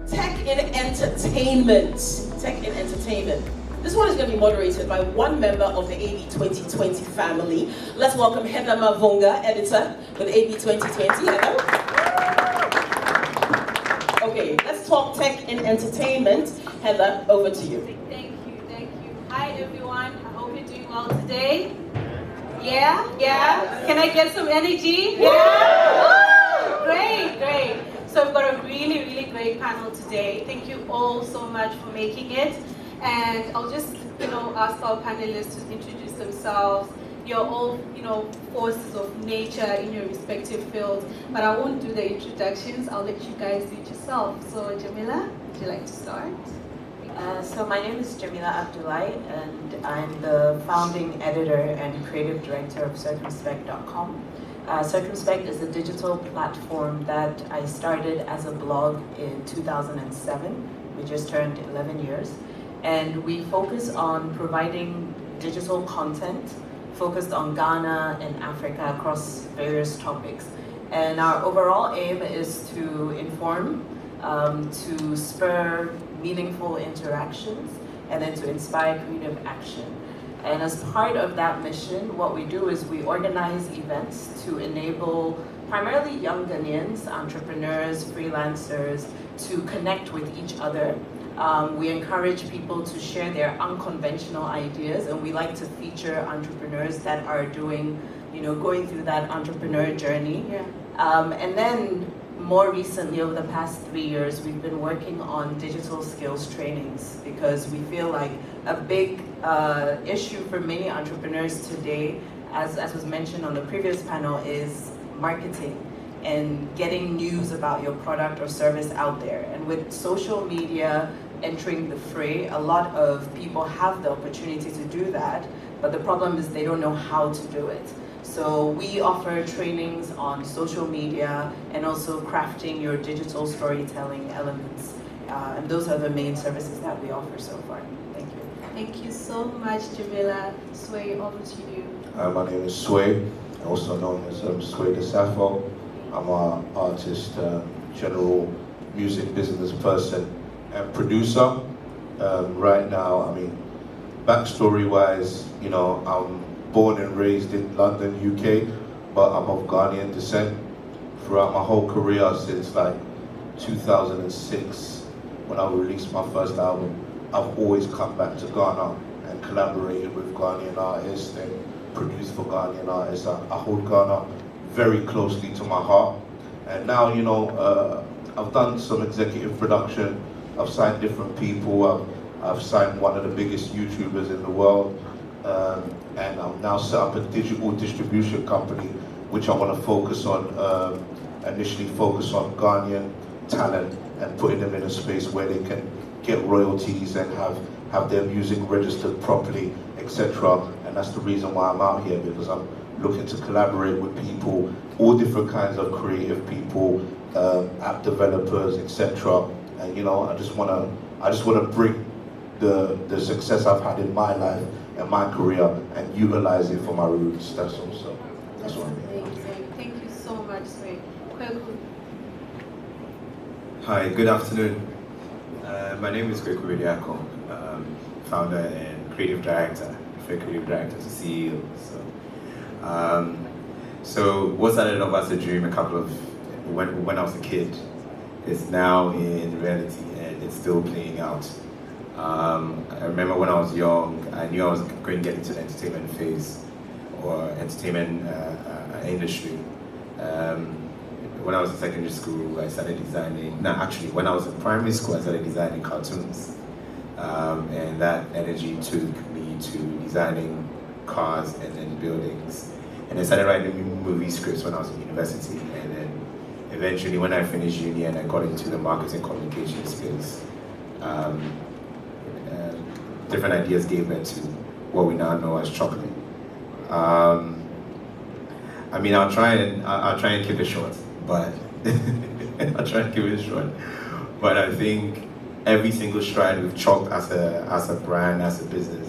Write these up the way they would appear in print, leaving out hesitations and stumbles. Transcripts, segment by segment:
Tech in Entertainment. Tech in Entertainment. This one is going to be moderated by one member of the AB 2020 family. Let's welcome Heather Mavunga, editor with AB 2020. Heather. Okay, let's talk tech in entertainment. Heather, over to you. Thank you. Hi everyone, I hope you're doing well today. Yeah? Can I get some energy? Yeah? Great. So we've got a really great panel today. Thank you all so much for making it. And I'll just, ask our panelists to introduce themselves. You're all, forces of nature in your respective fields, but I won't do the introductions. I'll let you guys do it yourself. So Jemila, would you like to start? So my name is Jemila Abdulai, and I'm the founding editor and creative director of Circumspect.com. Circumspect is a digital platform that I started as a blog in 2007. We just turned 11 years. And we focus on providing digital content focused on Ghana and Africa across various topics. And our overall aim is to inform, to spur meaningful interactions, and then to inspire creative action. And as part of that mission, what we do is we organize events to enable primarily young Ghanaians, entrepreneurs, freelancers, to connect with each other. We encourage people to share their unconventional ideas, and we like to feature entrepreneurs that are doing, going through that entrepreneur journey. And then more recently, over the past 3 years, we've been working on digital skills trainings because we feel like a big issue for many entrepreneurs today, as was mentioned on the previous panel, is marketing and getting news about your product or service out there. And with social media entering the fray, a lot of people have the opportunity to do that, but the problem is they don't know how to do it. So we offer trainings on social media and also crafting your digital storytelling elements. And those are the main services that we offer so far. Thank you. Thank you so much, Jamila. Sway, over to you. My name is Sway, also known as Sway Dasafo. I'm an artist, general music business person, and producer. Right now, backstory-wise, I'm born and raised in London, UK, but I'm of Ghanaian descent. Throughout my whole career since 2006, when I released my first album, I've always come back to Ghana and collaborated with Ghanaian artists and produced for Ghanaian artists. I hold Ghana very closely to my heart. And now, I've done some executive production. I've signed different people. I've signed one of the biggest YouTubers in the world. And I'm now set up a digital distribution company, which I want to focus on, initially focus on Ghanaian talent and putting them in a space where they can get royalties and have their music registered properly, etc. And that's the reason why I'm out here, because I'm looking to collaborate with people, all different kinds of creative people, app developers, etc. And I just want to bring the success I've had in my life and my career and utilize it for my roots. That's also that's what I mean. Amazing. Thank you so much, Sway. Kwaku. Hi, good afternoon. My name is Kwaku Bediako, founder and creative director to CEO. So what started off as a dream when I was a kid is now in reality, and it's still playing out. I remember when I was young, I knew I was going to get into the entertainment phase or entertainment industry. When I was in secondary school, I started designing. No, actually, when I was in primary school, I started designing cartoons, and that energy took me to designing cars and then buildings. And I started writing movie scripts when I was in university, and then eventually, when I finished uni and I got into the marketing communication space, different ideas gave birth to what we now know as chocolate. I'll try and keep it short, but But I think every single stride we've chalked as a brand, as a business,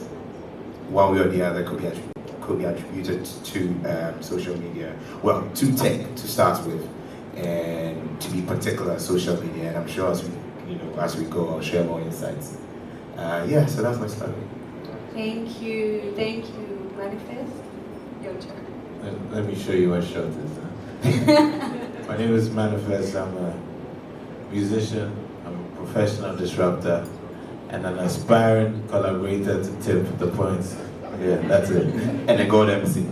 one way or the other could be attributed to social media. Well, to tech to start with, and to be particular social media. And I'm sure as we as we go, I'll share more insights. So that's my story. Thank you. Manifest, your turn. Let me show you what shot is. My name is Manifest. I'm a musician, I'm a professional disruptor, and an aspiring collaborator to tip the points. Yeah, that's it. And a gold MC.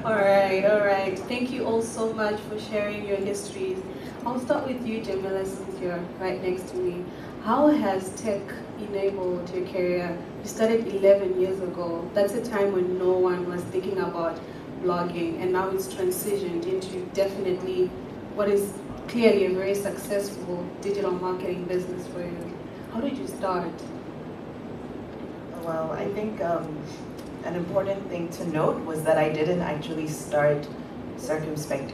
All right. Thank you all so much for sharing your histories. I'll start with you, Jemila, since you're right next to me. How has tech enabled your career? You started 11 years ago. That's a time when no one was thinking about blogging, and now it's transitioned into definitely what is clearly a very successful digital marketing business for you. How did you start? Well, I think an important thing to note was that I didn't actually start Circumspect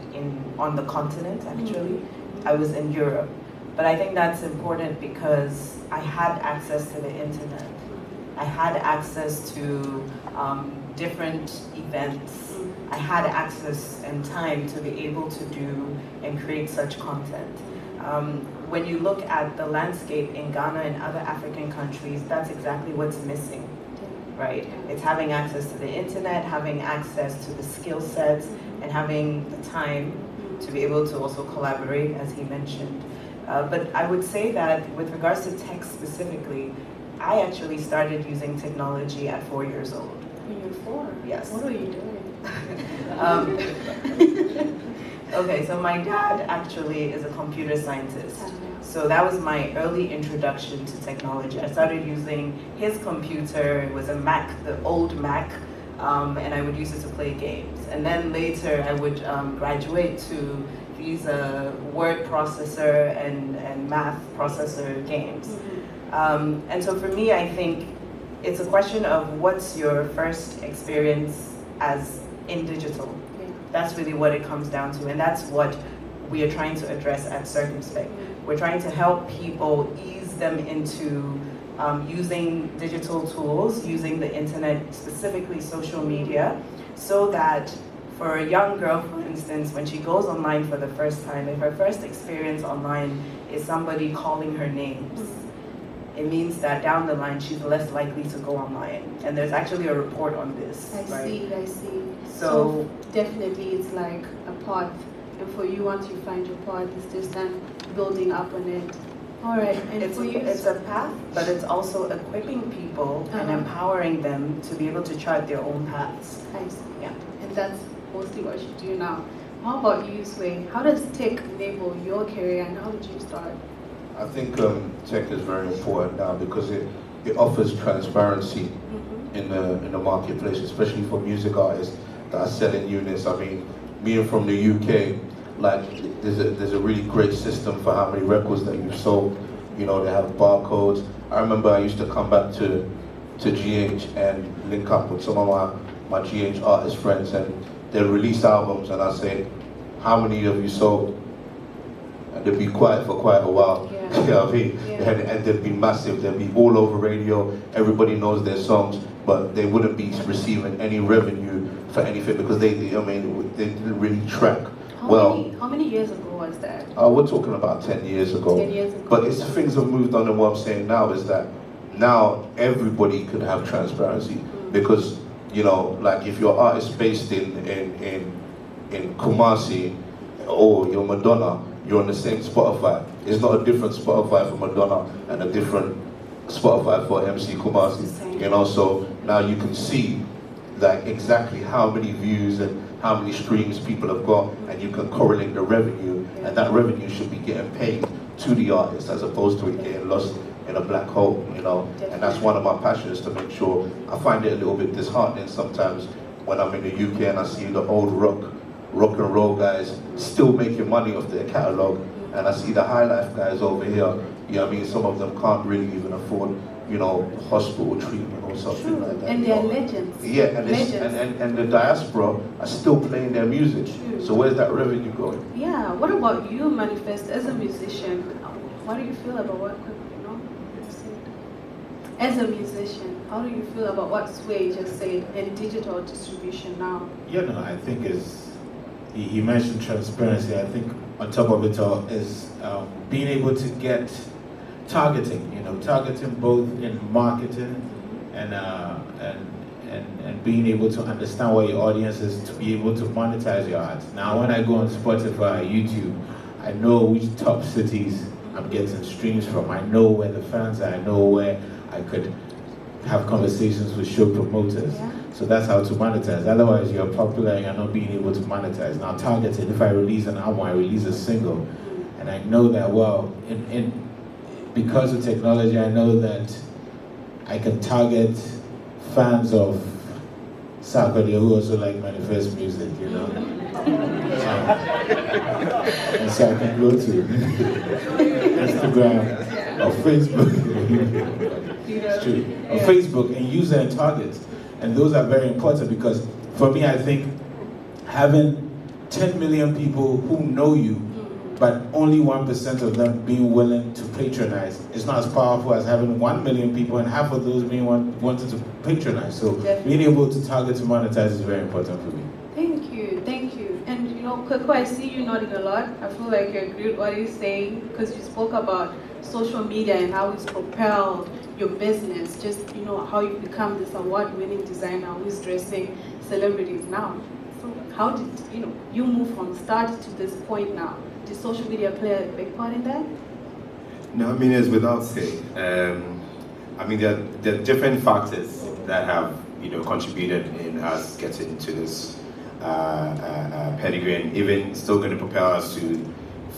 on the continent, actually. Mm-hmm. I was in Europe. But I think that's important because I had access to the internet. I had access to different events. I had access and time to be able to do and create such content. When you look at the landscape in Ghana and other African countries, that's exactly what's missing, right? It's having access to the internet, having access to the skill sets, and having the time to be able to also collaborate, as he mentioned. But I would say that with regards to tech specifically, I actually started using technology at 4 years old. When you're 4? Yes. What were you doing? Okay, so my dad actually is a computer scientist. So that was my early introduction to technology. I started using his computer. It was a Mac, the old Mac, and I would use it to play games. And then later I would graduate to these word processor and math processor games. And so for me, I think it's a question of what's your first experience as in digital. That's really what it comes down to, and that's what we are trying to address at Circumspect. We're trying to help people ease them into using digital tools, using the internet, specifically social media, so that for a young girl, for instance, when she goes online for the first time, if her first experience online is somebody calling her names, it means that down the line she's less likely to go online. And there's actually a report on this. I see. So definitely it's like a path. And for you, once you find your path, it's just then building up on it. All right, and it's, for you, it's a path, but it's also equipping people and empowering them to be able to chart their own paths. I see. Yeah, and that's mostly what you do now. How about you, Sway? How does tech enable your career, and how did you start? I think tech is very important now because it offers transparency in the marketplace, especially for music artists that are selling units. I mean, being from the UK, like there's a really great system for how many records that you've sold. You know, they have barcodes. I remember I used to come back to GH and link up with some of my GH artist friends, and they'd release albums, and I'd say, how many have you sold? And they'd be quiet for quite a while. Yeah. You know what I mean? Yeah. And they'd be massive. They'd be all over radio. Everybody knows their songs, but they wouldn't be receiving any revenue for anything because they didn't really track. How many years ago was that? We're talking about 10 years ago. 10 years ago. But things have moved on, and what I'm saying now is that now everybody could have transparency because, you know, like if your artist based in Kumasi or you're Madonna, you're on the same Spotify. It's not a different Spotify for Madonna and a different Spotify for MC Kumasi. You know, so now you can see like exactly how many views and how many streams people have got, and you can correlate the revenue, and that revenue should be getting paid to the artist as opposed to it getting lost in a black hole, you know. And that's one of my passions, to make sure. I find it a little bit disheartening sometimes when I'm in the UK and I see the old rock and roll guys still making money off their catalog, and I see the high life guys over here, you know what I mean, some of them can't really even afford, you know, hospital treatment or something like that. And they're legends. Yeah, and the diaspora are still playing their music. True. So where's that revenue going? Yeah, what about you, Manifest, as a musician? What do you feel about what, you know, as a musician, how do you feel about what Sway just said in digital distribution now? You know, I think he mentioned transparency. I think on top of it all is being able to get targeting, targeting both in marketing and being able to understand what your audience is to be able to monetize your ads. Now, when I go on Spotify, YouTube, I know which top cities I'm getting streams from. I know where the fans are. I know where I could have conversations with show promoters. Yeah. So that's how to monetize. Otherwise, you're popular and you're not being able to monetize. Now, targeted, if I release an album, I release a single, and I know that, well, because of technology, I know that I can target fans of Sarkodie who also like Manifest music, and so I can go to Instagram or Facebook, it's true, or Facebook and use that and target. And those are very important because for me, I think having 10 million people who know you, but only 1% of them being willing to patronize is not as powerful as having 1 million people and half of those being wanting to patronize. So being able to target to monetize is very important for me. Thank you. And Kwaku, I see you nodding a lot. I feel like you agree with what he's saying because you spoke about social media and how it's propelled your business. Just how you become this award-winning designer who's dressing celebrities now. So how did you move from start to this point now? Did social media play a big part in that? No, I mean, it's without saying. I mean, there are different factors that have, contributed in us getting to this pedigree and even still going to propel us to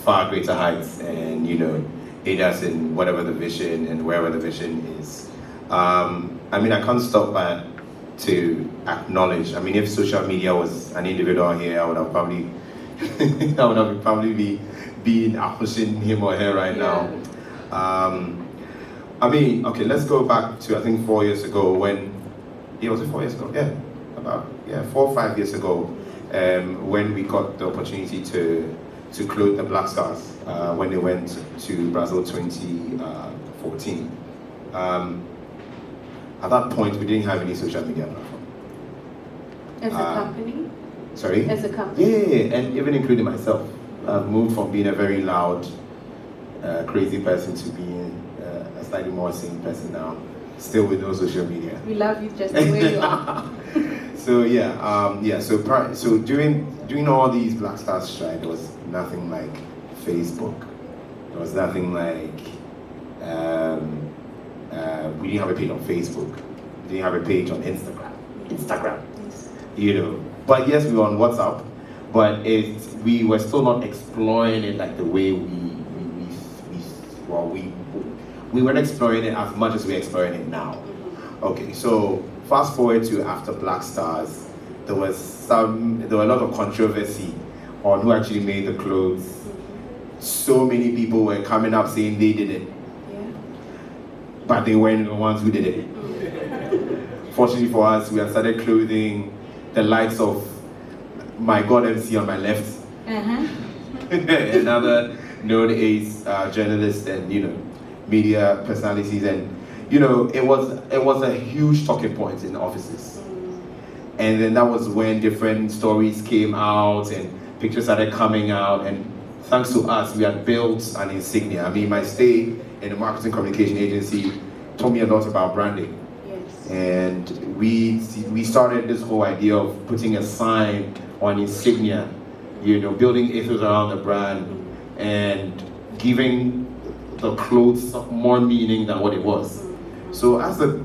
far greater heights and, aid us in whatever the vision and wherever the vision is. I mean, I can't stop but to acknowledge. I mean, if social media was an individual here, I would have probably be pushing him or her right now. I mean, okay, let's go back to I think 4 years ago when, was it 4 years ago? Yeah, 4 or 5 years ago, when we got the opportunity to clothe the Black Stars when they went to Brazil 2014. At that point, we didn't have any social media platform. As a company? Sorry? As a company? Yeah, and even including myself. I've moved from being a very loud, crazy person to being a slightly more sane person now, still with no social media. We love you just the way you are. So so during all these Black Stars strike, there was nothing like Facebook. There was nothing like, we didn't have a page on Facebook. We didn't have a page on Instagram. But yes, we were on WhatsApp, but we were still not exploring it like the way we weren't exploring it as much as we're exploring it now. Okay, so fast forward to after Black Stars, there were a lot of controversy on who actually made the clothes. So many people were coming up saying they did it, but they weren't the ones who did it. Fortunately for us, we had started clothing the likes of my God MC on my left, another known ace journalist and media personalities, and it was a huge talking point in offices. And then that was when different stories came out and pictures started coming out, and thanks to us, we had built an insignia. I mean, my stay in the marketing communication agency taught me a lot about branding. And we started this whole idea of putting a sign on insignia, building ethos around the brand and giving the clothes more meaning than what it was. So as the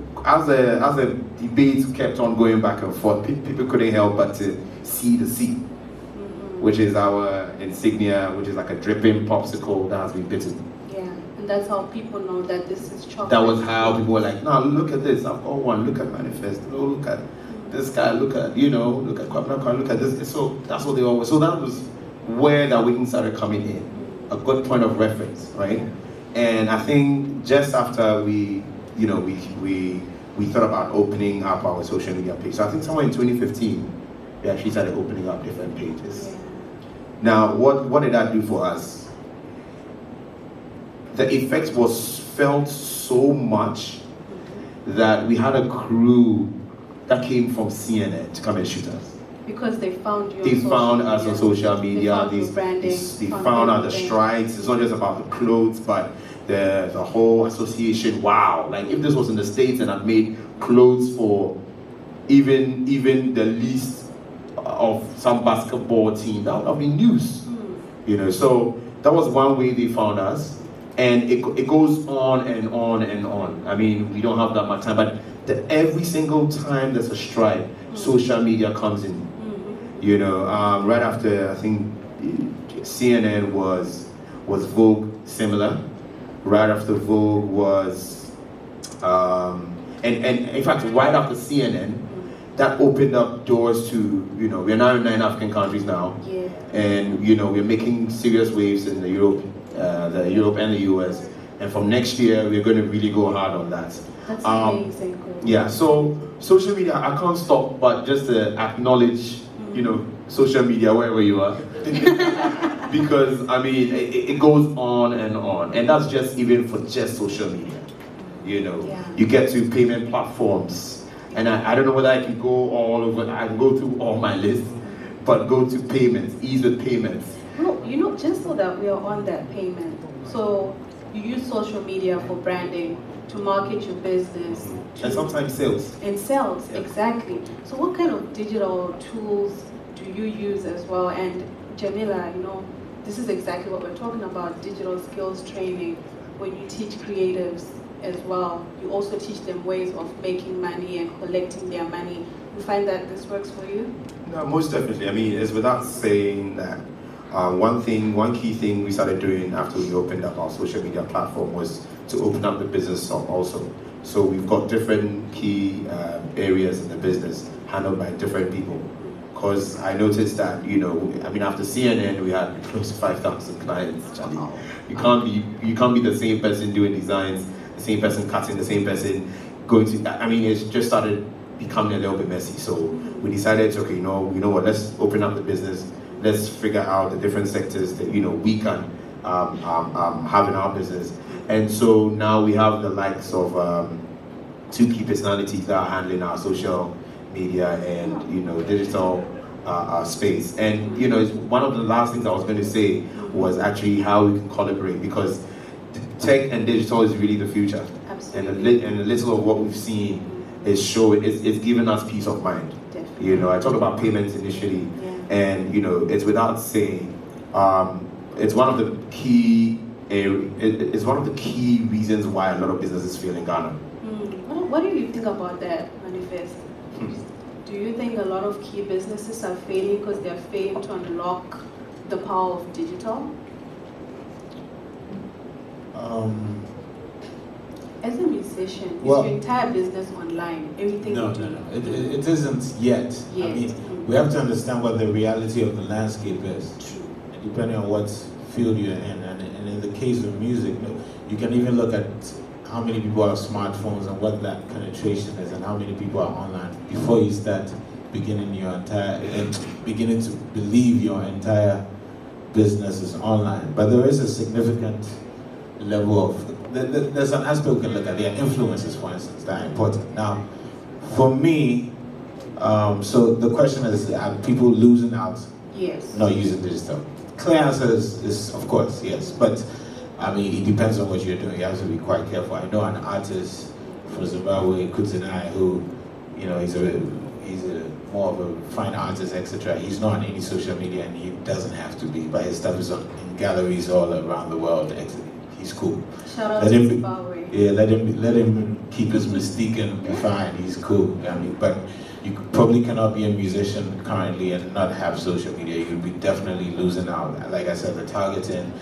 debate kept on going back and forth, people couldn't help but to see the C, which is our insignia, which is like a dripping popsicle that has been bitten. That's how people know that this is chocolate. That was how people were like, no, look at this, I've got one, look at Manifest, look at this guy, look at Kwaku, look at this. So that's what they always, so that was where that weekend started coming in, a good point of reference, right? And I think just after we thought about opening up our social media page, so I think somewhere in 2015, we actually started opening up different pages. Now, what did that do for us? The effect was felt so much that we had a crew that came from CNN to come and shoot us. Because they found you. They found us on social media. They found your branding. They found out the strides. It's not just about the clothes, but the whole association. Wow! Like if this was in the States and I'd made clothes for even the least of some basketball team, that would have been news. You know, so that was one way they found us, and it goes on and on and on. I mean, we don't have that much time, but every single time there's a strike, social media comes in. You know, right after I think CNN was Vogue similar. Right after Vogue was, and in fact, right after CNN, that opened up doors to, you know, we're now in 9 African countries now, and you know we're making serious waves in the Europe and the US, and from next year we're going to really go hard on that. That's amazing. Yeah, so social media, I can't stop but just to acknowledge, you know, social media wherever you are, because I mean it goes on, and that's just even for just social media. You know, you get to payment platforms, and I don't know whether I can go all over. I can go through all my lists, but go to payments, ease with payments. No, you know, just so that we are on that payment. So you use social media for branding, to market your business, and sometimes sales. And sales, exactly. So what kind of digital tools do you use as well? And Jemila, you know, this is exactly what we're talking about, digital skills training. When you teach creatives as well, you also teach them ways of making money and collecting their money. You find that this works for you? No, most definitely. I mean, it's without saying that one key thing we started doing after we opened up our social media platform was to open up the business also. So we've got different key areas in the business handled by different people. Because I noticed that, you know, I mean, after CNN, we had close to 5,000 clients. Charlie. You can't be the same person doing designs, the same person cutting, the same person going to. I mean, it just started becoming a little bit messy. So we decided, okay, you know what? Let's open up the business. Let's figure out the different sectors that, you know, we can have in our business. And so now we have the likes of 2 key personalities that are handling our social media and, you know, digital space. And, you know, it's one of the last things I was going to say was actually how we can collaborate, because tech and digital is really the future. Absolutely. And a little of what we've seen is it's given us peace of mind. Definitely. You know, I talked about payments initially, and, you know, it's without saying, it's one of the key reasons why a lot of businesses fail in Ghana. What do you think about that, Manifest? Do you think a lot of key businesses are failing because they're failing to unlock the power of digital? As a musician, is your entire business online? Everything No. It isn't yet. I mean, we have to understand what the reality of the landscape is. True. And depending on what field you're in, and in the case of music, you can even look at how many people have smartphones and what that penetration is, and how many people are online before you start beginning to believe your entire business is online. But there is a significant level of, there's an aspect we can look at. There are influences, for instance, that are important. Now, for me, so the question is, are people losing out? Yes. Not using digital? Clear answer is of course, yes. But I mean, it depends on what you're doing. You have to be quite careful. I know an artist from Zimbabwe, Kutinai, who, you know, he's a more of a fine artist, etc. He's not on any social media, and he doesn't have to be. But his stuff is in galleries all around the world. He's cool. Shout out to Zimbabwe. Yeah, let him keep his mystique and be fine. He's cool. I mean, but you probably cannot be a musician currently and not have social media. You'll be definitely losing out. Like I said, the targeting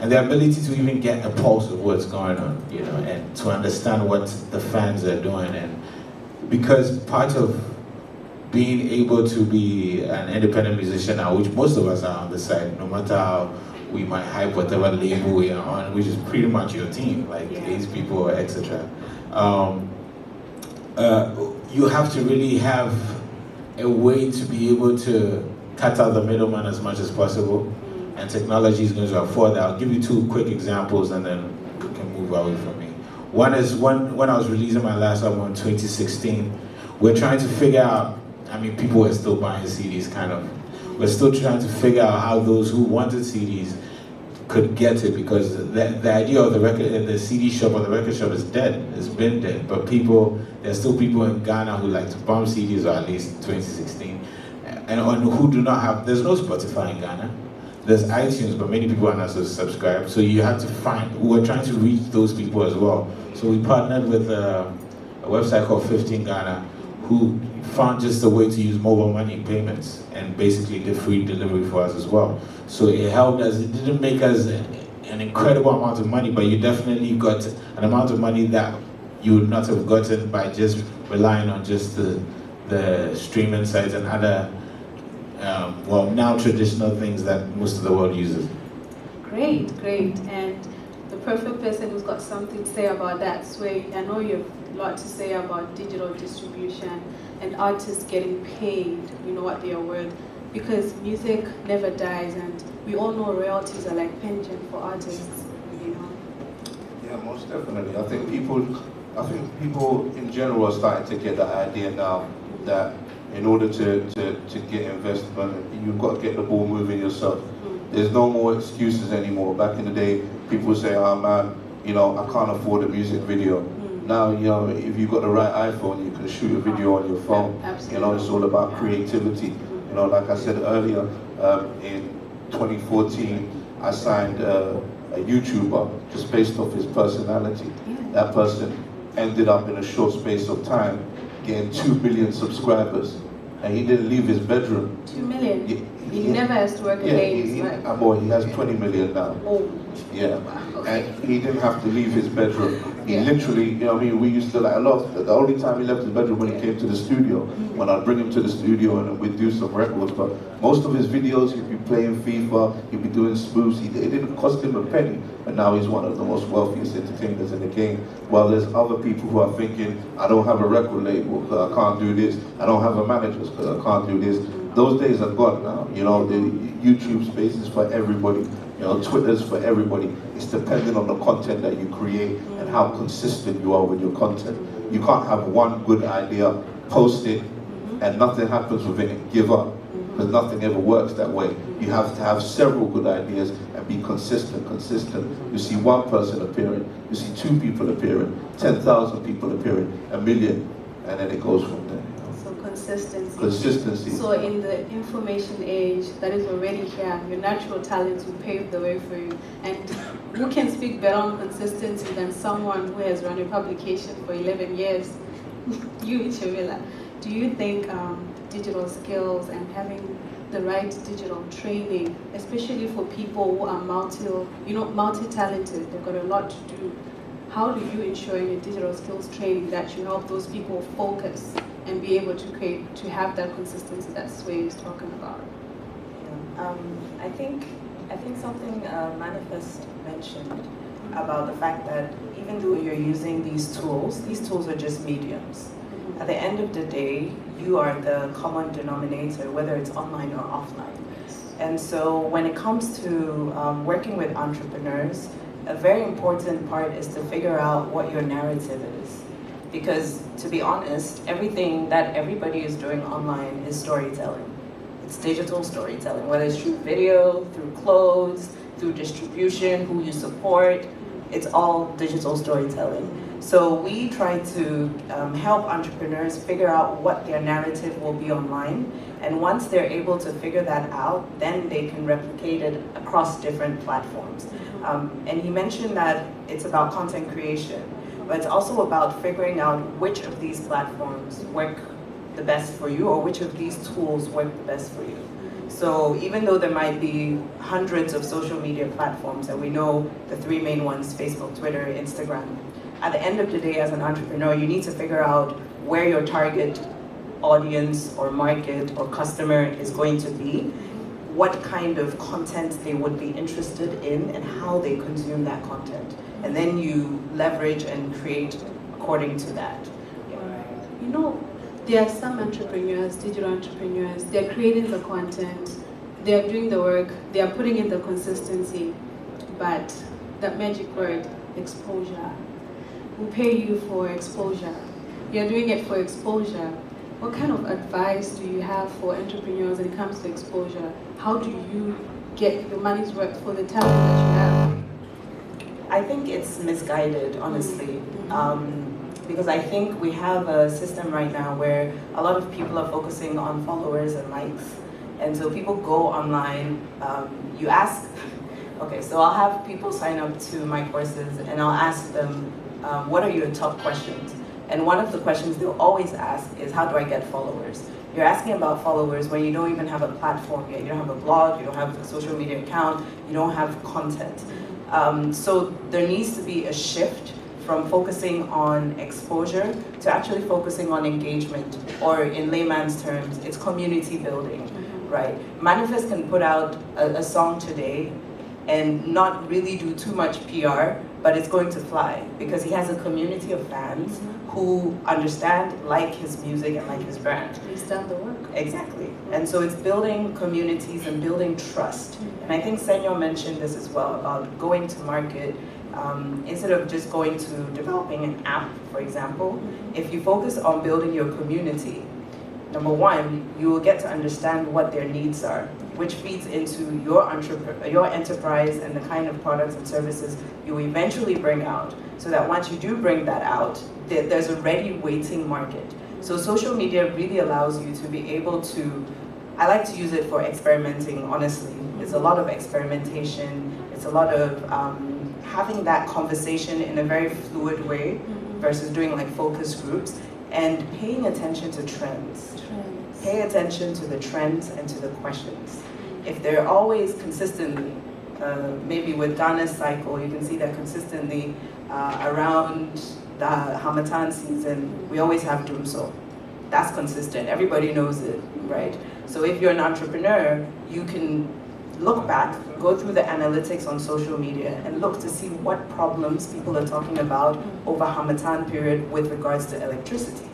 and the ability to even get a pulse of what's going on, you know, and to understand what the fans are doing. And because part of being able to be an independent musician now, which most of us are on the side, no matter how we might hype whatever label we are on, which is pretty much your team, like these people, etc. You have to really have a way to be able to cut out the middleman as much as possible, and technology is going to afford that. I'll give you 2 quick examples and then we can move away from me. One is when I was releasing my last album in 2016, we're trying to figure out I mean, people were still buying CDs, kind of. We're still trying to figure out how those who wanted CDs could get it, because the idea of the record in the CD shop or the record shop is dead. It's been dead. But there's still people in Ghana who like to bump CDs, or at least 2016, and who do not have. There's no Spotify in Ghana. There's iTunes, but many people are not subscribed. So you have to we're trying to reach those people as well. So we partnered with a website called 15 Ghana, who found just a way to use mobile money payments and basically did free delivery for us as well. So it helped us. It didn't make us an incredible amount of money, but you definitely got an amount of money that you would not have gotten by just relying on just the streaming sites and other, now traditional things that most of the world uses. Great. And the perfect person who's got something to say about that, Sway. I know you have a lot to say about digital distribution and artists getting paid, what they are worth, because music never dies, and we all know royalties are like pension for artists, Yeah, most definitely. I think people in general are starting to get the idea now that in order to get investment, you've got to get the ball moving yourself. There's no more excuses anymore. Back in the day, people would say, oh man, I can't afford a music video. Now, if you've got the right iPhone, you can shoot a video on your phone. Absolutely. It's all about creativity. Like I said earlier, in 2014, I signed a YouTuber just based off his personality. That person ended up in a short space of time getting 2 million subscribers, and he didn't leave his bedroom. 2 million? He never has to work a day in his life. He has 20 million now. Oh. Yeah, Okay. and he didn't have to leave his bedroom. He literally, we used to the only time he left his bedroom when he came to the studio, when I'd bring him to the studio and we'd do some records. But most of his videos, he'd be playing FIFA, he'd be doing spoofs. It didn't cost him a penny, and now he's one of the most wealthiest entertainers in the game. While there's other people who are thinking, I don't have a record label because I can't do this, I don't have a manager because I can't do this. Those days are gone now. The YouTube space is for everybody. Twitter's for everybody. It's dependent on the content that you create and how consistent you are with your content. You can't have one good idea, post it, and nothing happens with it and give up, because nothing ever works that way. You have to have several good ideas and be consistent. You see one person appearing, you see 2 people appearing, 10,000 people appearing, 1 million, and then it goes from there. Consistency. So in the information age that is already here, your natural talents will pave the way for you. And who can speak better on consistency than someone who has run a publication for 11 years? You, Jemila. Do you think digital skills and having the right digital training, especially for people who are multi-talented, they've got a lot to do, how do you ensure in your digital skills training that you help those people focus and be able to have that consistency that Sway is talking about? I think something Manifest mentioned about the fact that even though you're using these tools are just mediums. At the end of the day, you are the common denominator, whether it's online or offline. And so when it comes to working with entrepreneurs, a very important part is to figure out what your narrative is. Because to be honest, everything that everybody is doing online is storytelling. It's digital storytelling, whether it's through video, through clothes, through distribution, who you support, it's all digital storytelling. So we try to help entrepreneurs figure out what their narrative will be online. And once they're able to figure that out, then they can replicate it across different platforms. And he mentioned that it's about content creation, but it's also about figuring out which of these platforms work the best for you, or which of these tools work the best for you. So even though there might be hundreds of social media platforms, and we know the 3 main ones, Facebook, Twitter, Instagram, at the end of the day as an entrepreneur, you need to figure out where your target audience or market or customer is going to be, what kind of content they would be interested in, and how they consume that content. And then you leverage and create according to that. There are some entrepreneurs, digital entrepreneurs, they're creating the content, they're doing the work, they are putting in the consistency, but that magic word, exposure, will pay you for exposure. You're doing it for exposure, what kind of advice do you have for entrepreneurs when it comes to exposure? How do you get the money's worth for the talent that you have? I think it's misguided, honestly. Because I think we have a system right now where a lot of people are focusing on followers and likes. And so people go online, you ask, okay, so I'll have people sign up to my courses and I'll ask them, what are your top questions? And one of the questions they'll always ask is, how do I get followers? You're asking about followers when you don't even have a platform yet. You don't have a blog, you don't have a social media account, you don't have content. So there needs to be a shift from focusing on exposure to actually focusing on engagement, or in layman's terms, it's community building, right? Manifest can put out a song today and not really do too much PR, but it's going to fly because he has a community of fans who understand, like his music and like his brand. He's done the work. Exactly. And so it's building communities and building trust. And I think Senor mentioned this as well about going to market. Instead of just going to developing an app, for example, if you focus on building your community, number one, you will get to understand what their needs are, which feeds into your enterprise and the kind of products and services you eventually bring out, so that once you do bring that out, there's a ready waiting market. So social media really allows you to be able to, I like to use it for experimenting, honestly. It's a lot of experimentation, it's a lot of having that conversation in a very fluid way versus doing like focus groups, and paying attention to trends. Pay attention to the trends and to the questions. If they're always consistently, maybe with Ghana's cycle, you can see that consistently around the Hamatan season, we always have Dumso. That's consistent, everybody knows it, right? So if you're an entrepreneur, you can look back, go through the analytics on social media and look to see what problems people are talking about over Hamatan period with regards to electricity.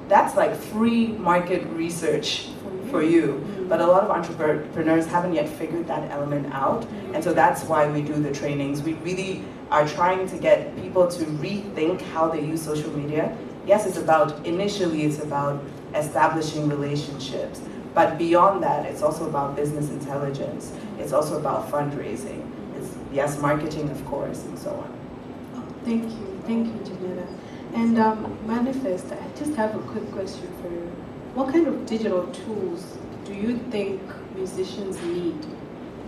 That's like free market research for you. But a lot of entrepreneurs haven't yet figured that element out. And so that's why we do the trainings. We really are trying to get people to rethink how they use social media. Yes, initially it's about establishing relationships. But beyond that, it's also about business intelligence. It's also about fundraising. It's, yes, marketing, of course, and so on. Oh, thank you, Jemila. And Manifest, I just have a quick question for you. What kind of digital tools do you think musicians need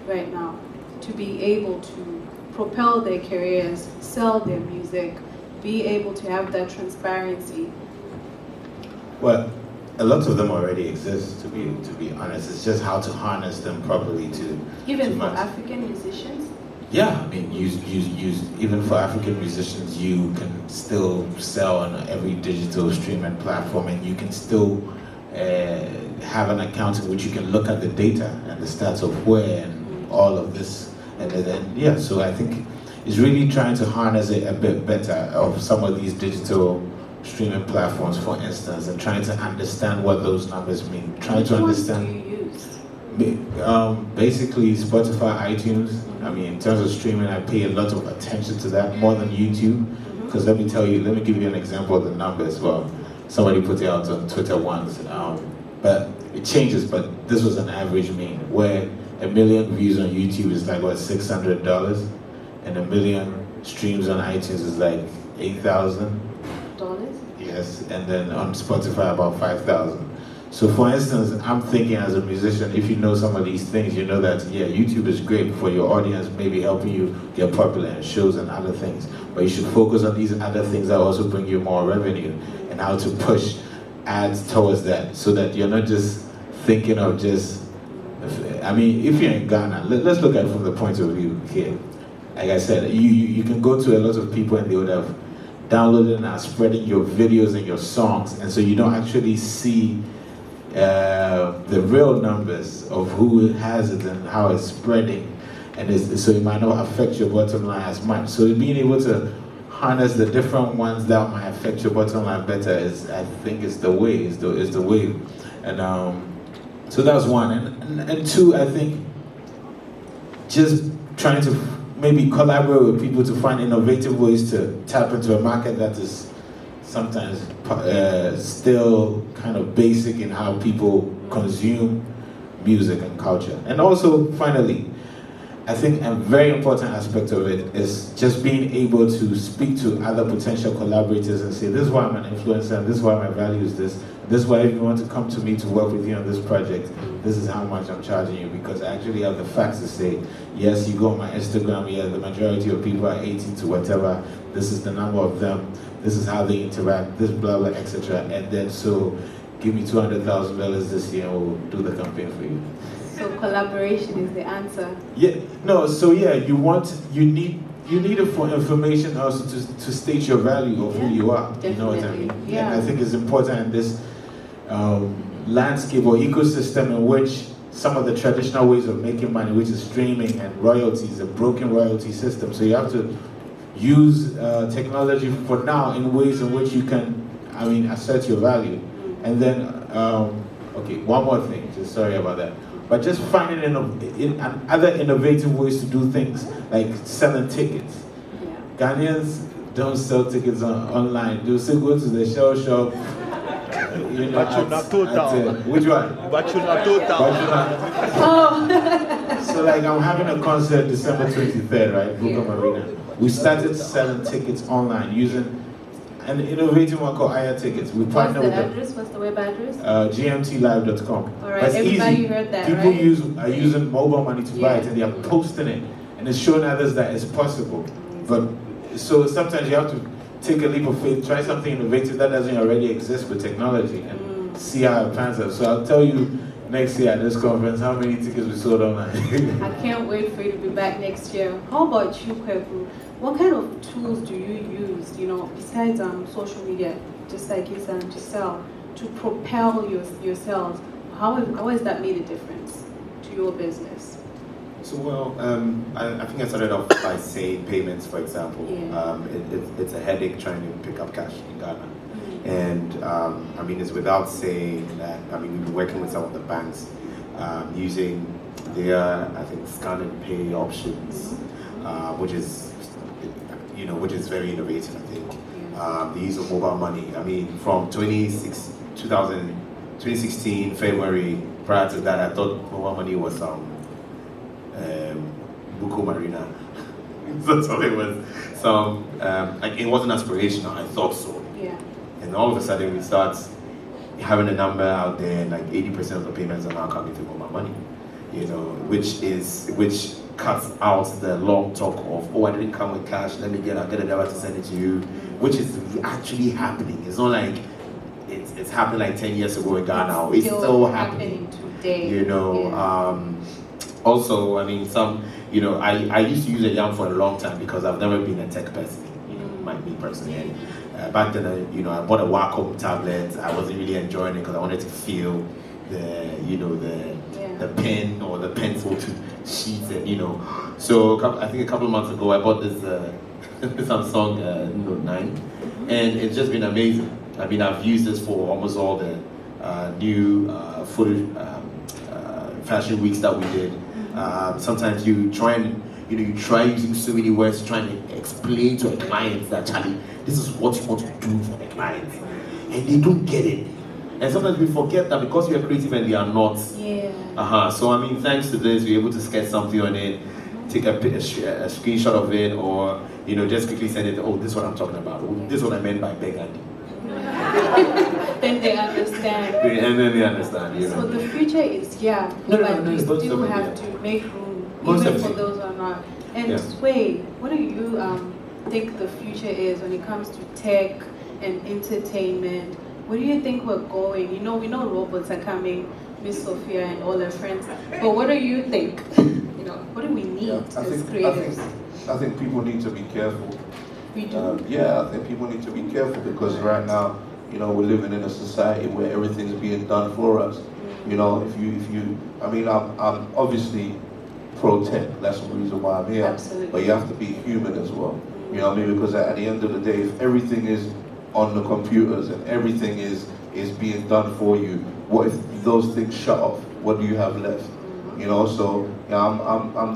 right now to be able to propel their careers, sell their music, be able to have that transparency? Well, a lot of them already exist, to be honest. It's just how to harness them properly to Even for African musicians? Yeah, I mean, even for African musicians, you can still sell on every digital streaming platform, and you can still have an account in which you can look at the data and the stats of where and all of this. And then, yeah, so I think it's really trying to harness it a bit better of some of these digital streaming platforms, for instance, and trying to understand what those numbers mean. Trying to understand. Which ones do you use? Basically Spotify, iTunes. I mean, in terms of streaming, I pay a lot of attention to that, more than YouTube. Because let me give you an example of the numbers. Well, somebody put it out on Twitter once, but it changes. But this was an average mean, where 1 million views on YouTube is like what, $600, and 1 million streams on iTunes is like $8,000. Yes, and then on Spotify about 5,000. So for instance, I'm thinking as a musician, if you know some of these things, you know that, yeah, YouTube is great for your audience, maybe helping you get popular in shows and other things. But you should focus on these other things that also bring you more revenue, and how to push ads towards that, so that you're not just thinking of just, I mean, if you're in Ghana, let's look at it from the point of view here. Like I said, you can go to a lot of people and they would have downloaded and are spreading your videos and your songs, and so you don't actually see the real numbers of who has it and how it's spreading, and so it might not affect your bottom line as much. So being able to harness the different ones that might affect your bottom line better is, I think, is the way. And so that's one, and two, I think just trying to maybe collaborate with people to find innovative ways to tap into a market that is sometimes still kind of basic in how people consume music and culture. And also, finally, I think a very important aspect of it is just being able to speak to other potential collaborators and say, this is why I'm an influencer, and this is why my value is this. This is why if you want to come to me to work with you on this project, this is how much I'm charging you, because I actually have the facts to say, yes, you go on my Instagram, yeah, the majority of people are 18 to whatever, this is the number of them, this is how they interact, this blah, blah, etc. And then so, give me $200,000 this year and we'll do the campaign for you. So collaboration is the answer. Yeah, no, so yeah, you need it for information also to state your value of who you are. Definitely. You know what I mean? Yeah. And I think it's important in this landscape or ecosystem in which some of the traditional ways of making money, which is streaming and royalties, a broken royalty system. So you have to use technology for now in ways in which you can, assert your value. And then, okay, one more thing, just sorry about that. But just finding other innovative ways to do things, like selling tickets. Yeah. Ghanaians don't sell tickets online. They still go to the shell shop. You know, which one? Bachuna Total. So like I'm having a concert December 23rd, right? Bukam Arena. We started selling tickets online using an innovative one called Aya Tickets. We partner with them. What's the web address? gmtlive.com. All right, everybody heard that, People right? are using mobile money to buy it, and they are posting it, and it's showing others that it's possible. But so sometimes you have to take a leap of faith, try something innovative that doesn't already exist with technology, and see how it pans out. So I'll tell you next year at this conference how many tickets we sold online. I can't wait for you to be back next year. How about you, Kwaku? What kind of tools do you use, besides social media, just like you said, to propel yourselves? How has that made a difference to your business? So, well, I think I started off by saying payments, for example. Yeah. It's a headache trying to pick up cash in Ghana. And, it's without saying that, we've been working with some of the banks using their, scan and pay options, which is very innovative, I think. The use of mobile money. From 2016, February, prior to that, I thought mobile money was Buko Marina. That's all it was. It wasn't aspirational, I thought so. Yeah. And all of a sudden we start having a number out there, and like 80% of the payments are now coming through mobile money. Which cuts out the long talk of, I didn't come with cash, I'll get a driver to send it to you, which is actually happening. It's not like it's happened like 10 years ago in Ghana. It's still happening today. Also, I used to use a Yam for a long time because I've never been a tech person, me personally. Back then, I bought a Wacom tablet. I wasn't really enjoying it because I wanted to feel the pen or the pencil to sheets, and So I think a couple of months ago, I bought this Samsung Note 9, and it's just been amazing. I've used this for almost all the new photo fashion weeks that we did. Sometimes you try using so many words trying to explain to a client that, Charlie, this is what you want to do for the client, and they don't get it. And sometimes we forget that because we are creative and they are not. Yeah. So thanks to this, we're able to sketch something on it, take a screenshot of it, or just quickly send it. Oh, this is what I'm talking about. Oh, this is what I meant by beg and Then they understand. And then they understand. So the future is you still have to make room, even for those who are not. And Sway, what do you think the future is when it comes to tech and entertainment? Where do you think we're going? We know robots are coming, Miss Sophia and all her friends. But what do you think? What do we need as creatives? I think people need to be careful. We do. I think people need to be careful because right now, we're living in a society where everything's being done for us. If you, I'm obviously pro-tech. That's the reason why I'm here. Absolutely. But you have to be human as well. Because at the end of the day, if everything is on the computers and everything is being done for you, what if those things shut off? What do you have left? I'm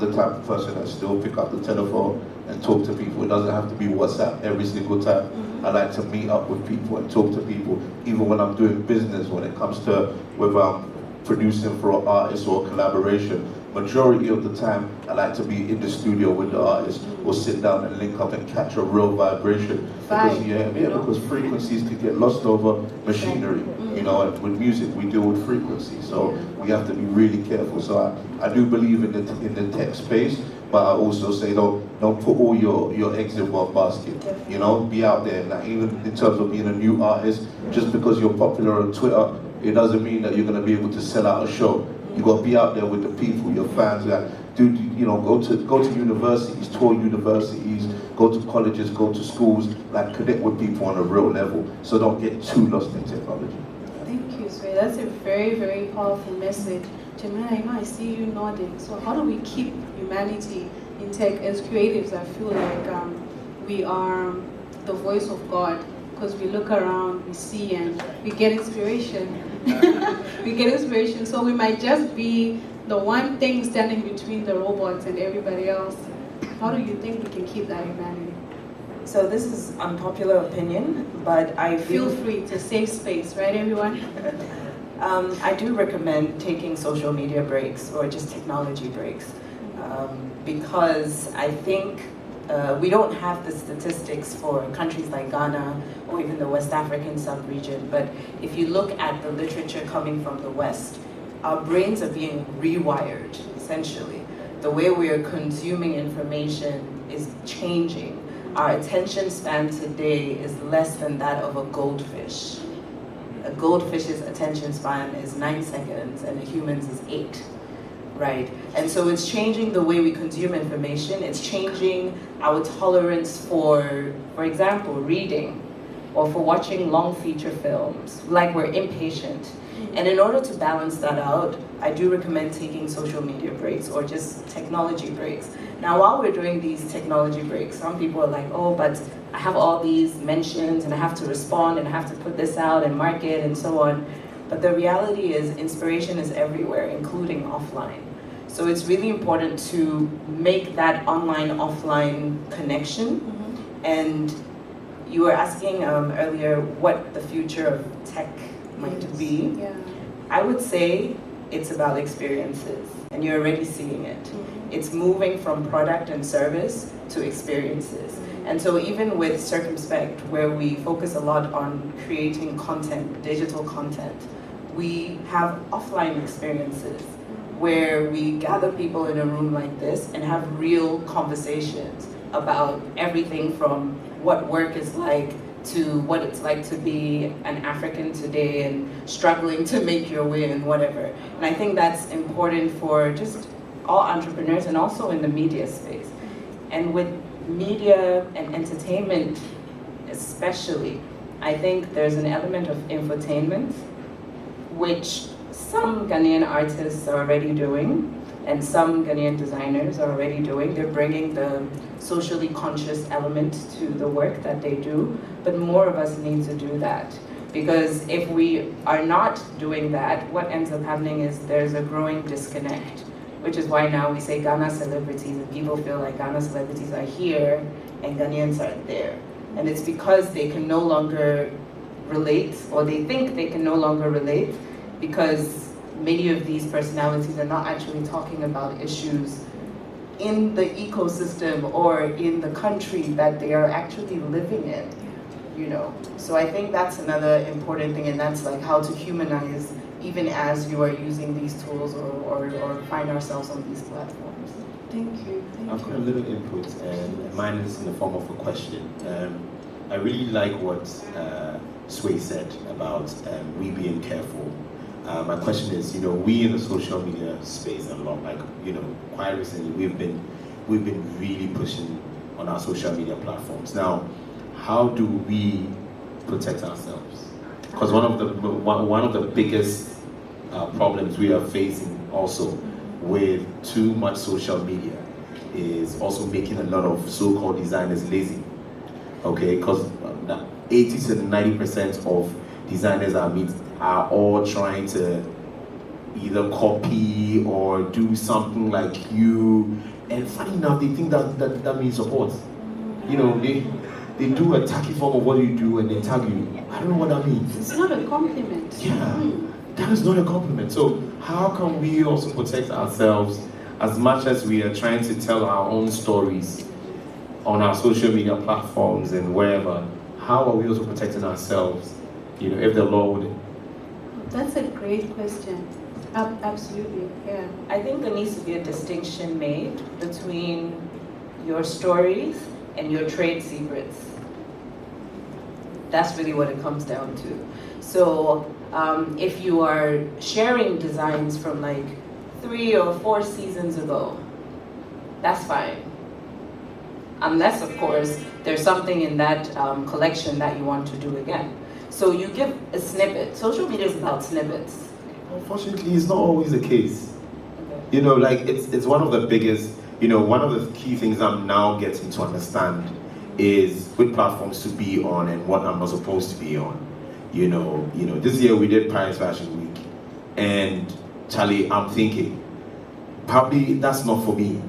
the type of person that still pick up the telephone, and talk to people. It doesn't have to be WhatsApp every single time. I like to meet up with people and talk to people, even when I'm doing business, when it comes to whether I'm producing for an artist or a collaboration. Majority of the time, I like to be in the studio with the artist or sit down and link up and catch a real vibration. Because, because frequencies can get lost over machinery. You know, and with music, we deal with frequency, so we have to be really careful. So I do believe in the tech space, but I also say don't put all your eggs in one basket. You know, be out there. Like, even in terms of being a new artist, just because you're popular on Twitter, it doesn't mean that you're going to be able to sell out a show. You got to be out there with the people, your fans. Like, dude, you know, go to universities, tour universities, go to colleges, go to schools, like connect with people on a real level. So don't get too lost in technology. Thank you, Sway. That's a very, very powerful message. Jemila, I know I see you nodding. So how do we keep humanity in tech? As creatives, I feel like we are the voice of God, because we look around, we see, and we get inspiration. We get inspiration. So we might just be the one thing standing between the robots and everybody else. How do you think we can keep that humanity? So this is unpopular opinion, but I Feel free to save space, right, everyone? I do recommend taking social media breaks or just technology breaks, because I think we don't have the statistics for countries like Ghana or even the West African sub-region, but if you look at the literature coming from the West, our brains are being rewired, essentially. The way we are consuming information is changing. Our attention span today is less than that of a goldfish. A goldfish's attention span is 9 seconds and a human's is 8, right? And so it's changing the way we consume information. It's changing our tolerance for example, reading or for watching long feature films, like we're impatient. And in order to balance that out, I do recommend taking social media breaks or just technology breaks. Now, while we're doing these technology breaks, some people are like, oh, but I have all these mentions and I have to respond and I have to put this out and market and so on. But the reality is inspiration is everywhere, including offline. So it's really important to make that online-offline connection. And you were asking earlier what the future of tech might be. Yeah. I would say it's about experiences, and you're already seeing it. It's moving from product and service to experiences. And so even with Circumspect, where we focus a lot on creating content, digital content, we have offline experiences where we gather people in a room like this and have real conversations about everything from what work is like to what it's like to be an African today and struggling to make your way and whatever. And I think that's important for just all entrepreneurs and also in the media space. And with media and entertainment especially, I think there's an element of infotainment, which some Ghanaian artists are already doing and some Ghanaian designers are already doing. They're bringing the socially conscious element to the work that they do, but more of us need to do that. Because if we are not doing that, what ends up happening is there's a growing disconnect, which is why now we say Ghana celebrities, and people feel like Ghana celebrities are here and Ghanaians are there. And it's because they can no longer relate, or they think they can no longer relate, because many of these personalities are not actually talking about issues in the ecosystem or in the country that they are actually living in, you know. So I think that's another important thing, and that's like how to humanize even as you are using these tools or find ourselves on these platforms. Thank you. I've got a little input, and mine is in the form of a question. I really like what Sway said about we being careful. My question is, you know, we in the social media space a lot, like, you know, quite recently we've been really pushing on our social media platforms. Now, how do we protect ourselves? Because one of the biggest problems we are facing also with too much social media is also making a lot of so-called designers lazy. Okay, because 80 to 90% of designers are all trying to either copy or do something like you, And funny enough, they think that means support. You know, they do a tacky form of what you do and they tag you. I don't know what that means. It's not a compliment. Yeah, that is not a compliment. So how can we also protect ourselves as much as we are trying to tell our own stories on our social media platforms and wherever? How are we also protecting ourselves, you know, if the law would? That's a great question. Absolutely, yeah. I think there needs to be a distinction made between your stories and your trade secrets. That's really what it comes down to. So if you are sharing designs from like 3 or 4 seasons ago, that's fine. Unless, of course, there's something in that collection that you want to do again. So you give a snippet. Social media is about snippets. Unfortunately, it's not always the case. Okay. You know, like it's one of the biggest, you know, one of the key things I'm now getting to understand is which platforms to be on and what I'm not supposed to be on. You know, this year we did Paris Fashion Week, and Charlie, I'm thinking, probably that's not for me.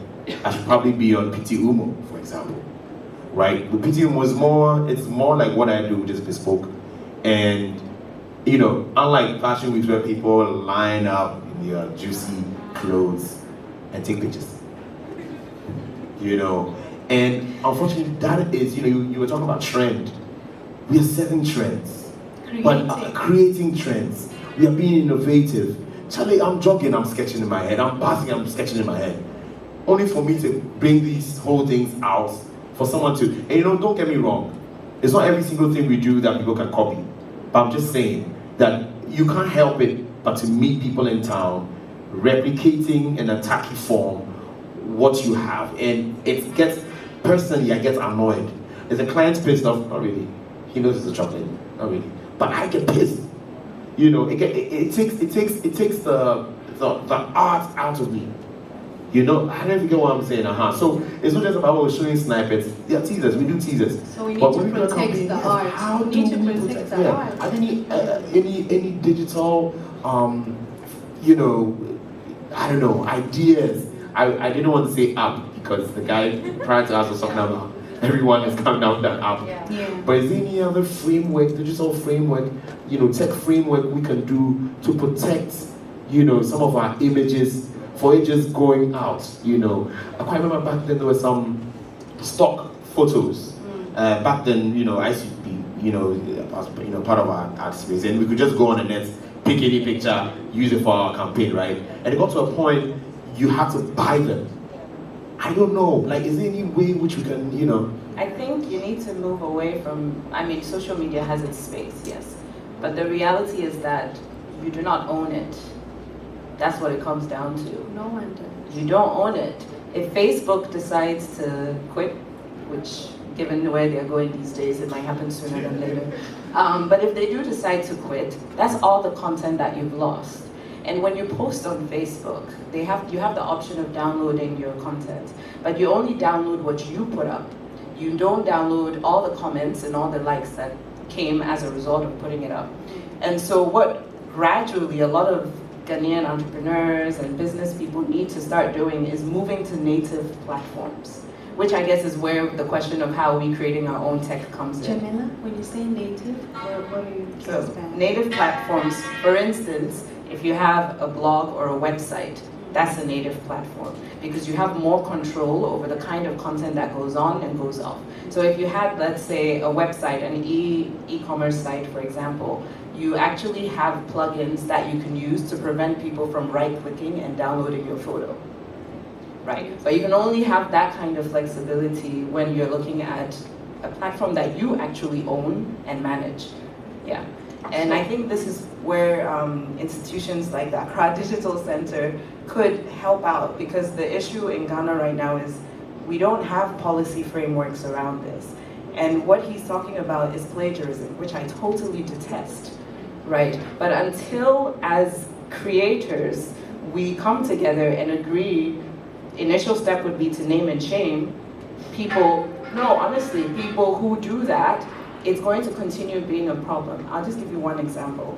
I should probably be on PT Umo, for example, right? But PT Umo is it's more like what I do, just bespoke. And, you know, unlike fashion weeks where people line up in their juicy clothes and take pictures, you know, and unfortunately that is, you know, you were talking about trend. We are setting trends, creating trends. We are being innovative. Charlie, I'm jogging, I'm sketching in my head. I'm bathing, I'm sketching in my head. Only for me to bring these whole things out for someone to, and you know, don't get me wrong. It's not every single thing we do that people can copy. But I'm just saying that you can't help it but to meet people in town replicating in a tacky form what you have. And it gets, personally, I get annoyed. If the client's pissed off, not really. He knows it's a chocolate, not really. But I get pissed. You know, it takes the art out of me. You know, I don't even get what I'm saying. So it's not just about showing snipers. Yeah, teasers. We do teasers. So we need to protect the art. How We do need to we protect the art. Are there any digital, you know, I don't know, ideas? I didn't want to say app because the guy prior to us was talking about everyone is coming out with that app. Yeah. But is there any other framework, digital framework, you know, tech framework we can do to protect, you know, some of our images for it just going out, you know? I quite remember back then there were some stock photos. Back then, you know, I used to be, you know, part of our art space, and we could just go on the net, pick any picture, use it for our campaign, right? And it got to a point you had to buy them. I don't know, like, is there any way in which we can, you know? I think you need to move away from, I mean, social media has its space, yes. But the reality is that you do not own it. That's what it comes down to. No one does. You don't own it. If Facebook decides to quit, which given the way they're going these days, it might happen sooner than later. But if they do decide to quit, that's all the content that you've lost. And when you post on Facebook, you have the option of downloading your content, but you only download what you put up. You don't download all the comments and all the likes that came as a result of putting it up. And so what gradually a lot of Ghanaian entrepreneurs and business people need to start doing is moving to native platforms, which I guess is where the question of how are we creating our own tech comes in. Jemila, when you say native, what are you So, native platforms, for instance, if you have a blog or a website, that's a native platform because you have more control over the kind of content that goes on and goes off. So if you had, let's say, a website, an e-commerce site, for example, you actually have plugins that you can use to prevent people from right-clicking and downloading your photo, right? But you can only have that kind of flexibility when you're looking at a platform that you actually own and manage, yeah. And I think this is where institutions like the Accra Digital Center could help out, because the issue in Ghana right now is we don't have policy frameworks around this. And what he's talking about is plagiarism, which I totally detest, right? But until, as creators, we come together and agree, initial step would be to name and shame people, no, honestly, people who do that, it's going to continue being a problem. I'll just give you one example.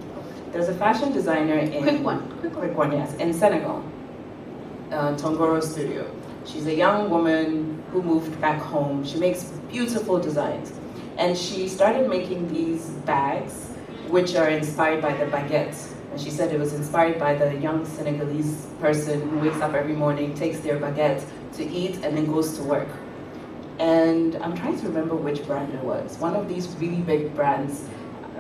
There's a fashion designer in... Quick one, yes, in Senegal, Tongoro Studio. She's a young woman who moved back home. She makes beautiful designs. And she started making these bags, which are inspired by the baguette. And she said it was inspired by the young Senegalese person who wakes up every morning, takes their baguette to eat, and then goes to work. And I'm trying to remember which brand it was. One of these really big brands,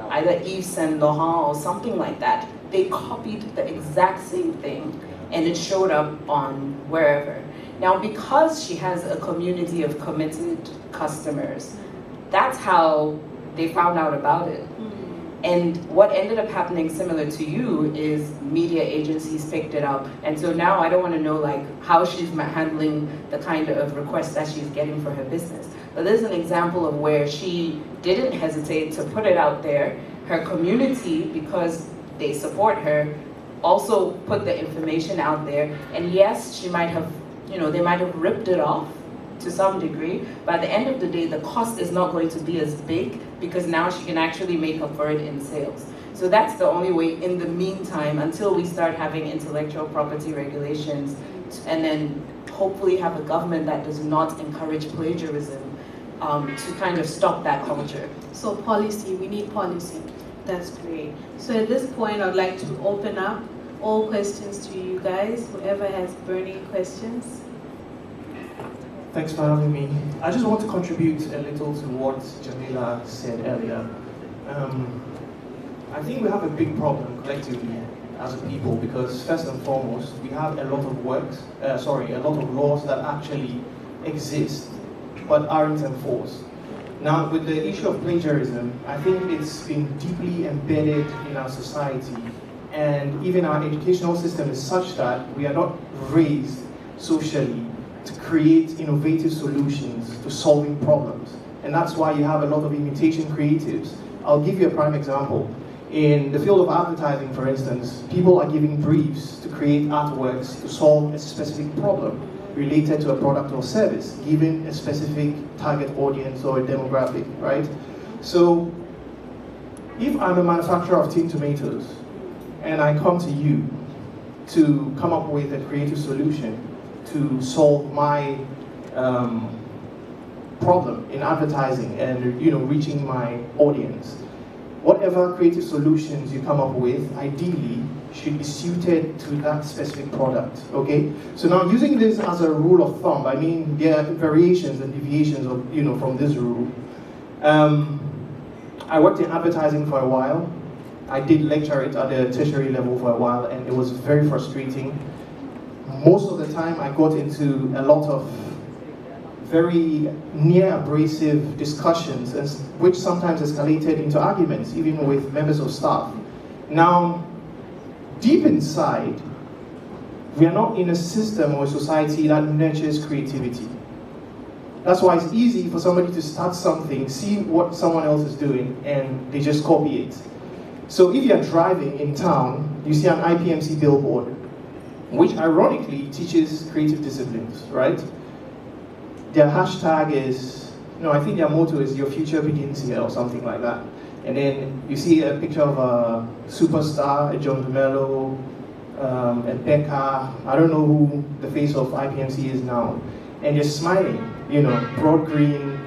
either Yves Saint Laurent or something like that. They copied the exact same thing, and it showed up on wherever. Now, because she has a community of committed customers, that's how they found out about it. And what ended up happening, similar to you, is media agencies picked it up. And so now I don't want to know like how she's handling the kind of requests that she's getting for her business. But there's an example of where she didn't hesitate to put it out there. Her community, because they support her, also put the information out there. And yes, she might have, they might have ripped it off to some degree, but at the end of the day, the cost is not going to be as big because now she can actually make up for it in sales. So that's the only way in the meantime, until we start having intellectual property regulations, and then hopefully have a government that does not encourage plagiarism to kind of stop that culture. So policy, we need policy. That's great. So at this point, I'd like to open up all questions to you guys, whoever has burning questions. Thanks for having me. I just want to contribute a little to what Jemila said earlier. I think we have a big problem collectively as a people because first and foremost, we have a lot of a lot of laws that actually exist but aren't enforced. Now, with the issue of plagiarism, I think it's been deeply embedded in our society, and even our educational system is such that we are not raised socially to create innovative solutions to solving problems. And that's why you have a lot of imitation creatives. I'll give you a prime example. In the field of advertising, for instance, people are giving briefs to create artworks to solve a specific problem related to a product or service, given a specific target audience or a demographic, right? So, if I'm a manufacturer of tin tomatoes, and I come to you to come up with a creative solution to solve my problem in advertising and reaching my audience, whatever creative solutions you come up with, ideally, should be suited to that specific product, okay? So now using this as a rule of thumb, I mean, there are variations and deviations of, from this rule. I worked in advertising for a while. I did lecture it at the tertiary level for a while, and it was very frustrating. Most of the time, I got into a lot of very near abrasive discussions, which sometimes escalated into arguments, even with members of staff. Now, deep inside, we are not in a system or a society that nurtures creativity. That's why it's easy for somebody to start something, see what someone else is doing, and they just copy it. So if you're driving in town, you see an IPMC billboard, which ironically teaches creative disciplines, right? Their hashtag is, I think their motto is "Your future begins here" or something like that. And then you see a picture of a superstar, a John DeMello, a Becca. I don't know who the face of IPMC is now. And you're smiling, broad green,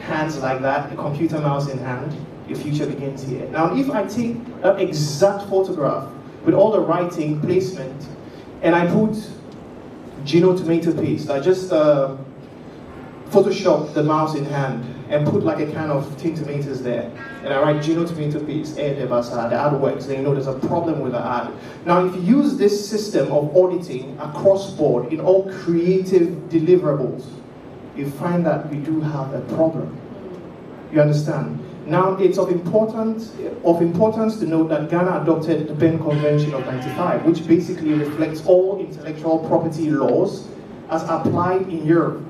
hands like that, a computer mouse in hand. Your future begins here. Now, if I take an exact photograph with all the writing, placement, and I put Gino tomato paste, I just Photoshop the mouse in hand and put like a can of tin tomatoes there, and I write Gino tomato paste, the ad works, then there's a problem with the ad. Now, if you use this system of auditing across board in all creative deliverables, you find that we do have a problem. You understand? Now, it's of importance to note that Ghana adopted the Berne Convention of '95, which basically reflects all intellectual property laws as applied in Europe.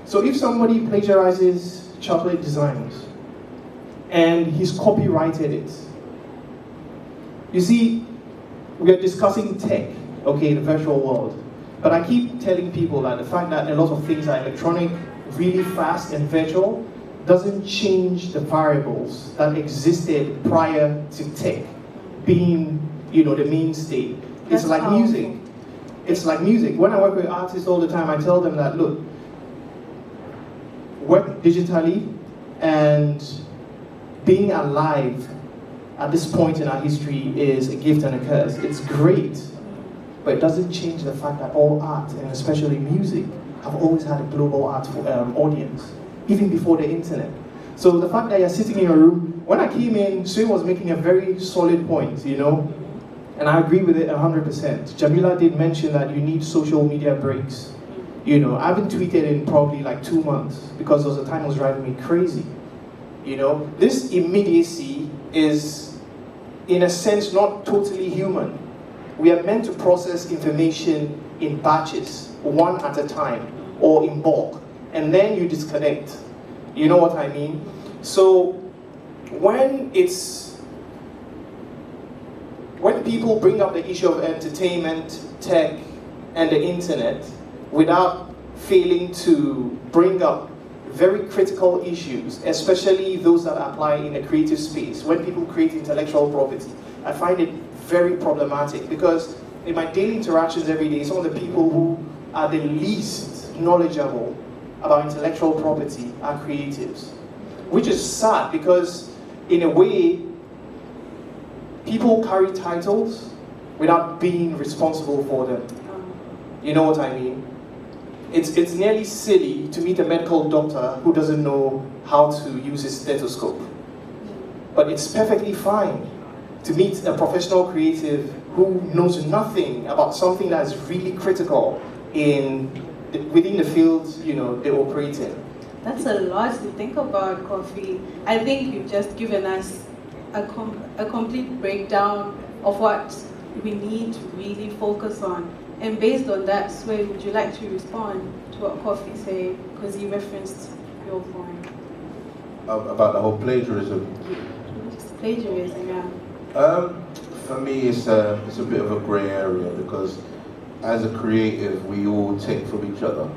So if somebody plagiarizes chocolate designs and he's copyrighted it, you see, we are discussing tech, okay, the virtual world. But I keep telling people that the fact that a lot of things are electronic, really fast and virtual, doesn't change the variables that existed prior to tech being, the mainstay. It's like music. It's like music. When I work with artists all the time, I tell them that, look, work digitally, and being alive at this point in our history is a gift and a curse. It's great, but it doesn't change the fact that all art, and especially music, have always had a global art audience, even before the internet. So the fact that you're sitting in your room, when I came in, Sue was making a very solid point, you know, and I agree with it 100%. Jemila did mention that you need social media breaks. You know, I haven't tweeted in probably like 2 months because there was a time it was driving me crazy. You know, this immediacy is, in a sense, not totally human. We are meant to process information in batches, one at a time, or in bulk, and then you disconnect. You know what I mean? So when people bring up the issue of entertainment, tech, and the internet, without failing to bring up very critical issues, especially those that apply in a creative space, when people create intellectual property, I find it very problematic, because in my daily interactions every day, some of the people who are the least knowledgeable about intellectual property are creatives, which is sad, because in a way, people carry titles without being responsible for them. You know what I mean? It's nearly silly to meet a medical doctor who doesn't know how to use his stethoscope. But it's perfectly fine to meet a professional creative who knows nothing about something that is really critical within the fields, you know, they operate in. That's a lot to think about, Kofi. I think you've just given us a complete breakdown of what we need to really focus on. And based on that, Sway, would you like to respond to what Kofi said? Because he referenced your point. About the whole plagiarism. Just plagiarism, yeah. For me, it's a bit of a grey area, because as a creative, we all take from each other.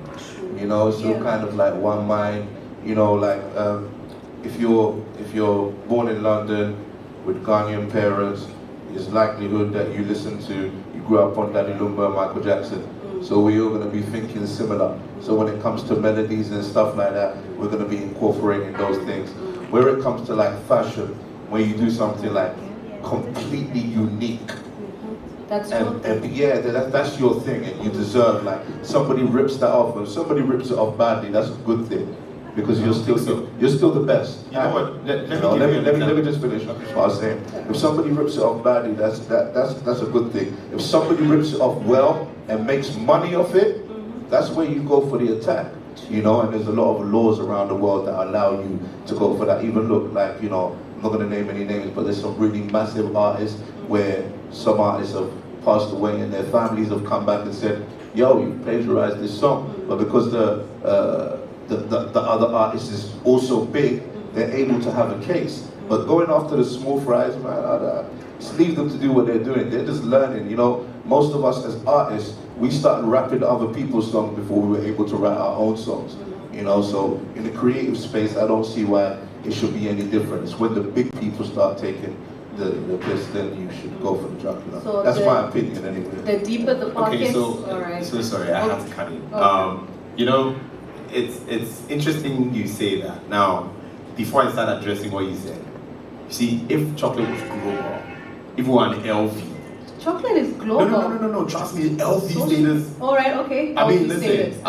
You know, so kind of like one mind. You know, like if you're born in London with Ghanaian parents, there's likelihood that you grew up on Danny Lumba and Michael Jackson. So we're all going to be thinking similar. So when it comes to melodies and stuff like that, we're going to be incorporating those things. Where it comes to like fashion, when you do something like completely unique, that's your thing, and you deserve, like, somebody rips that off, and somebody rips it off badly, that's a good thing, because you're still the best. You know what? Let me just finish what I was saying. If somebody rips it off badly, that's a good thing. If somebody rips it off well and makes money off it, that's where you go for the attack. You know, and there's a lot of laws around the world that allow you to go for that. Even look, like, you know, I'm not going to name any names, but there's some really massive artists where some artists have passed away and their families have come back and said, yo, you plagiarized this song. But because the other artist is also big, they're able to have a case. But going after the small fries, man, just leave them to do what they're doing. They're just learning, you know. Most of us as artists, we started rapping other people's songs before we were able to write our own songs. You know, so in the creative space, I don't see why it should be any different. It's when the big people start taking the piss, then you should go for the drug. You know? So that's my opinion anyway. The deeper the pockets, so sorry, I have to cut in. You know, it's interesting you say that. Now, before I start addressing what you said, you see, if chocolate was global, if we were an LV. Chocolate is global. No, trust me, LV status. Alright, okay. I mean, listen,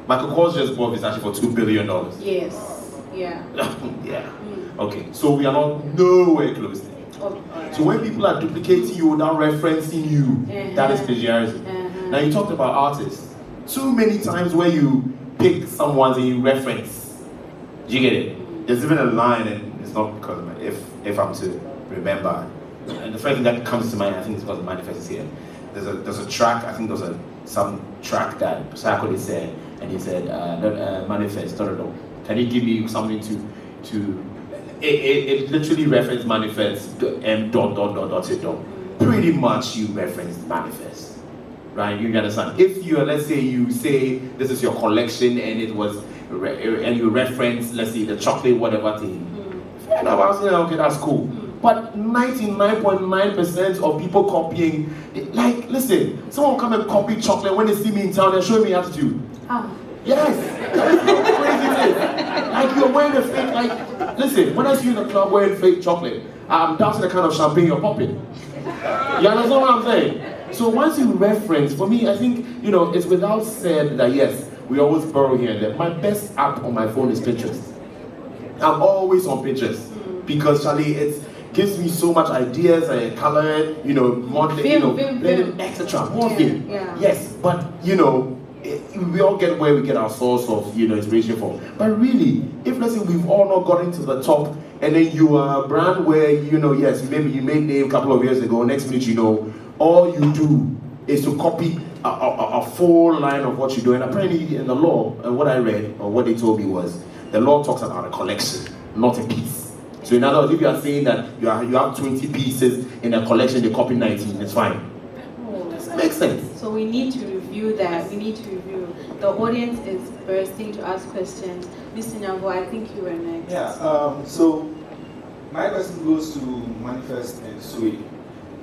Michael Kors just bought this actually for $2 billion. Yes, yeah. Yeah. Okay, so we are not nowhere close there. Right. So when people are duplicating you without referencing you, that is plagiarism. Now you talked about artists. Too many times where you pick someone and you reference. Do you get it? There's even a line, and it's not because if I'm to remember, and the first thing that comes to mind, I think it's because the manifest is here. There's a track, I think there was some track that Sarkodie said, and he said, manifest, can you give me something to it literally referenced manifest, M dot. Pretty much you referenced manifest, right? You understand? If you, let's say you say this is your collection and it was, and you reference, let's say the chocolate whatever thing, and I was like, okay, that's cool. but 99.9% of people copying, like, listen, someone come and copy chocolate when they see me in town, they're showing me attitude. Yes, that is how crazy it is. Like, you're wearing a fake, like, listen, when I see you in the club wearing fake chocolate, I'm doubting the kind of champagne you're popping. You understand what I'm saying? So once you reference, for me, I think, it's without said that yes, we always borrow here and there. My best app on my phone is Pinterest. I'm always on Pinterest because, Charlie, it gives me so much ideas, I color it, modeling, blending, etc. More film. Yes, but, we all get where we get our source of, inspiration from. But really, if let's say we've all not gotten to the top, and then you are a brand where, yes, maybe you made name a couple of years ago, next minute, all you do is to copy a full line of what you do. And apparently in the law, and what I read, or what they told me was, the law talks about a collection, not a piece. So in other words, if you are saying that you have 20 pieces in a collection, they copy 19, it's fine. Does that make sense? So we need to review that. The audience is bursting to ask questions. Mr. Nyambo, I think you were next. Yeah, so my question goes to Manifest and Sui.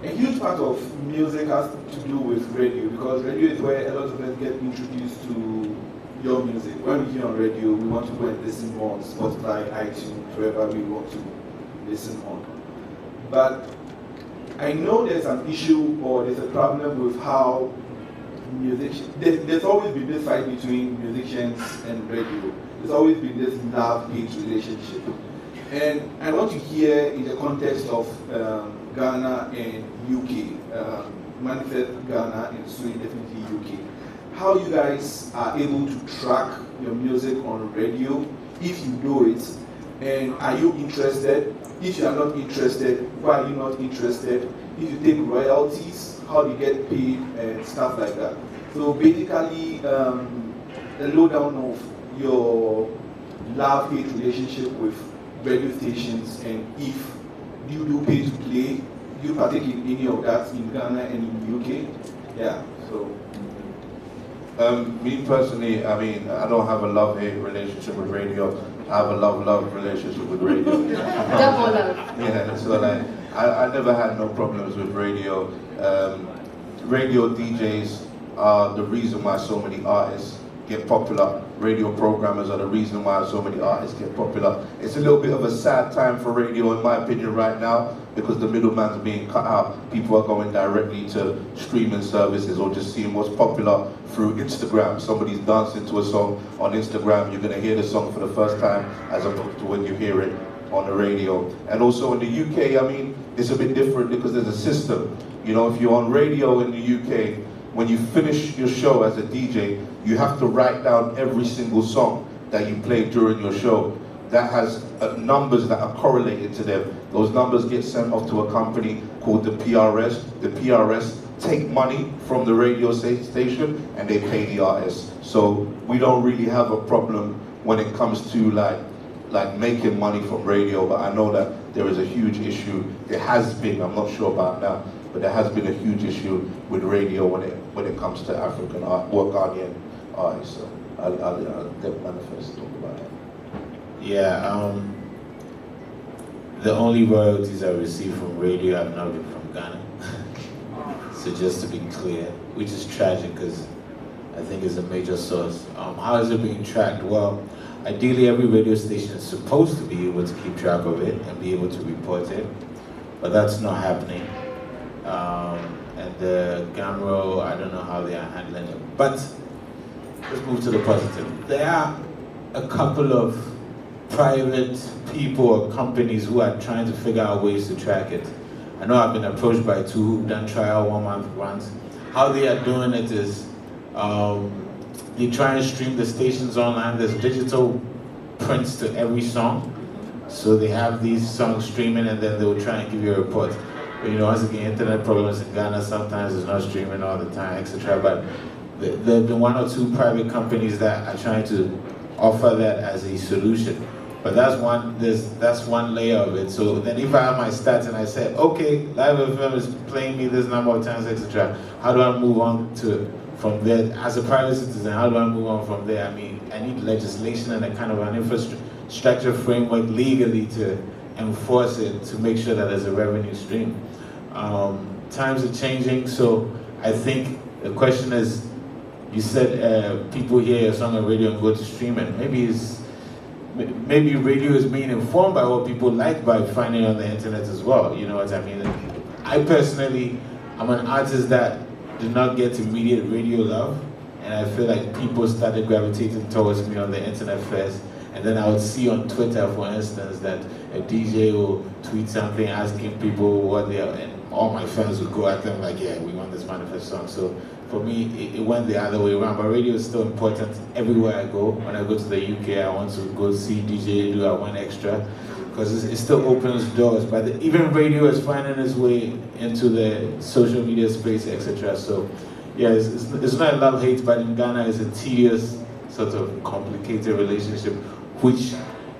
A huge part of music has to do with radio, because radio is where a lot of us get introduced to your music. When we hear on radio, we want to go and listen more on Spotify, iTunes, wherever we want to listen on. But I know there's an issue or there's a problem with how there's always been this fight between musicians and radio. There's always been this love-hate relationship. And I want to hear, in the context of Ghana and UK, Manifest Ghana and Sweden, definitely UK, how you guys are able to track your music on radio, if you do it, and are you interested? If you are not interested, why are you not interested? If you take royalties, how do you get paid and stuff like that? So basically, a lowdown of your love-hate relationship with radio stations, and if you do pay to play, do you partake in any of that in Ghana and in the UK? Yeah, so. Me personally, I mean, I don't have a love-hate relationship with radio. I have a love-love relationship with radio. Double love. Yeah, so like, I never had no problems with radio. Radio DJs are the reason why so many artists get popular. Radio programmers are the reason why so many artists get popular. It's a little bit of a sad time for radio, in my opinion, right now, because the middleman's being cut out. People are going directly to streaming services or just seeing what's popular through Instagram. Somebody's dancing to a song on Instagram, you're going to hear the song for the first time as opposed to when you hear it on the radio. And also in the UK, I mean, it's a bit different because there's a system. If you're on radio in the UK, when you finish your show as a DJ, you have to write down every single song that you played during your show. That has numbers that are correlated to them. Those numbers get sent off to a company called the PRS. The PRS take money from the radio station and they pay the artists. So we don't really have a problem when it comes to like making money from radio, but I know that there is a huge issue. There has been, I'm not sure about now, but there has been a huge issue with radio when it comes to African art, or Ghanaian artists. So I'll let Manifest talk about it. Yeah, the only royalties I receive from radio have not been from Ghana. So just to be clear, which is tragic because I think it's a major source. How is it being tracked? Well, ideally every radio station is supposed to be able to keep track of it and be able to report it, but that's not happening. And the Gamro, I don't know how they are handling it. But let's move to the positive. There are a couple of private people or companies who are trying to figure out ways to track it. I know I've been approached by two who've done trial 1 month runs. How they are doing it is they try and stream the stations online. There's digital prints to every song. So they have these songs streaming and then they'll try and give you a report. But once again, internet problems in Ghana, sometimes it's not streaming all the time, etc. But there have been 1 or 2 private companies that are trying to offer that as a solution. But that's one layer of it. So then if I have my stats and I said, okay, Live FM is playing me this number of times, etc., how do I move on from there? As a private citizen, how do I move on from there? I mean, I need legislation and a kind of an infrastructure framework legally to enforce it to make sure that there's a revenue stream. Times are changing, so I think the question is, you said people hear your song on radio and go to stream it. Maybe radio is being informed by what people like by finding it on the internet as well. You know what I mean? I personally, I'm an artist that did not get immediate radio love, and I feel like people started gravitating towards me on the internet first. And then I would see on Twitter, for instance, that a DJ will tweet something asking people what they are, and all my fans would go at them like, yeah, we want this Manifest song. So for me, it went the other way around. But radio is still important everywhere I go. When I go to the UK, I want to go see DJ do I want extra, because it still opens doors. But even radio is finding its way into the social media space, etc. So yeah, it's not a love-hate, but in Ghana, it's a tedious, sort of complicated relationship, which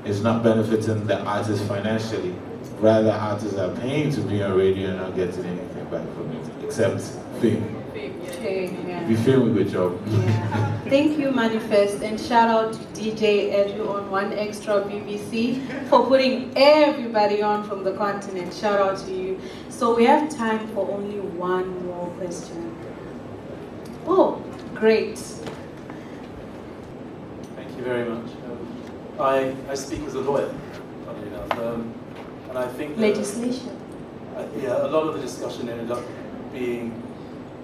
is not benefiting the artist financially. Rather, artists are paying to be on radio and not getting anything back from it, except fame. If you fame, we good job. Yeah. Thank you, Manifest, and shout out to DJ Edu on One Extra BBC for putting everybody on from the continent. Shout out to you. So we have time for only one more question. Oh, great. Thank you very much. I speak as a lawyer, funnily enough, and I think legislation. Yeah, a lot of the discussion ended up being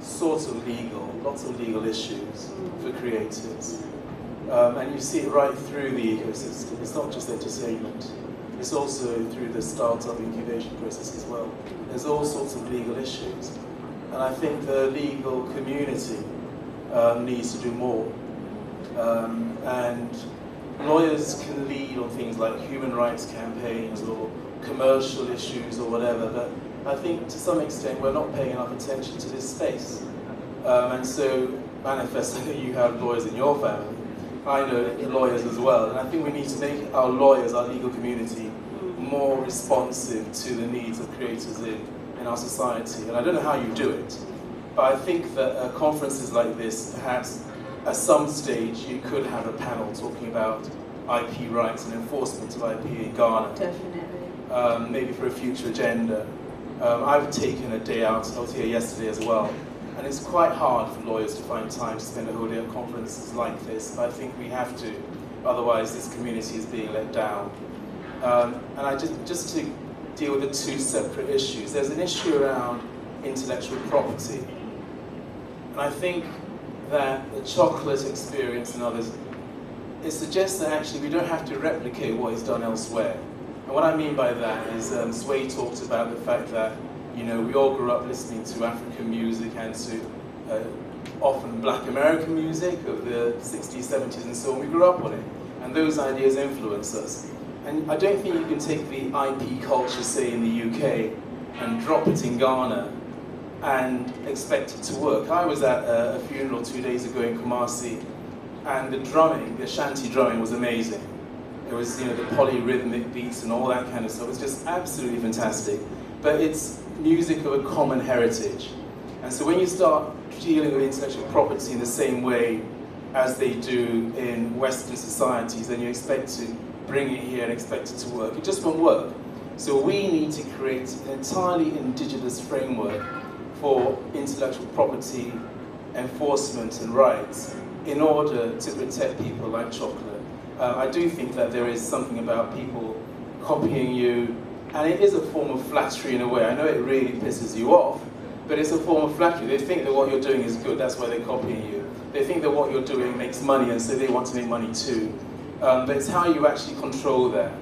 sort of legal, lots of legal issues for creators, and you see it right through the ecosystem. It's not just entertainment; it's also through the startup incubation process as well. There's all sorts of legal issues, and I think the legal community needs to do more, and lawyers can lead on things like human rights campaigns or commercial issues or whatever, but I think to some extent we're not paying enough attention to this space. And so, Manifest, I know you have lawyers in your family, I know lawyers as well, and I think we need to make our lawyers, our legal community, more responsive to the needs of creators in our society. And I don't know how you do it, but I think that conferences like this, perhaps at some stage you could have a panel talking about IP rights and enforcement of IP in Ghana. Definitely. Maybe for a future agenda. I've taken a day out, I was here yesterday as well, and it's quite hard for lawyers to find time to spend a whole day at conferences like this, but I think we have to, otherwise this community is being let down. And I just to deal with the two separate issues, there's an issue around intellectual property, and I think that the chocolate experience and others, it suggests that actually we don't have to replicate what is done elsewhere. And what I mean by that is Sway talked about the fact that, you know, we all grew up listening to African music and to often black American music of the 60s, 70s and so on. We grew up on it, and those ideas influence us. And I don't think you can take the IP culture, say in the UK, and drop it in Ghana and expect it to work. I was at a funeral 2 days ago in Kumasi, and the drumming, the shanty drumming was amazing. It was, you know, the polyrhythmic beats and all that kind of stuff. It was just absolutely fantastic. But it's music of a common heritage. And so when you start dealing with intellectual property in the same way as they do in Western societies, then you expect to bring it here and expect it to work. It just won't work. So we need to create an entirely indigenous framework for intellectual property enforcement and rights in order to protect people like chocolate. I do think that there is something about people copying you, and it is a form of flattery in a way. I know it really pisses you off, but it's a form of flattery. They think that what you're doing is good, that's why they're copying you. They think that what you're doing makes money, and so they want to make money too. But it's how you actually control that.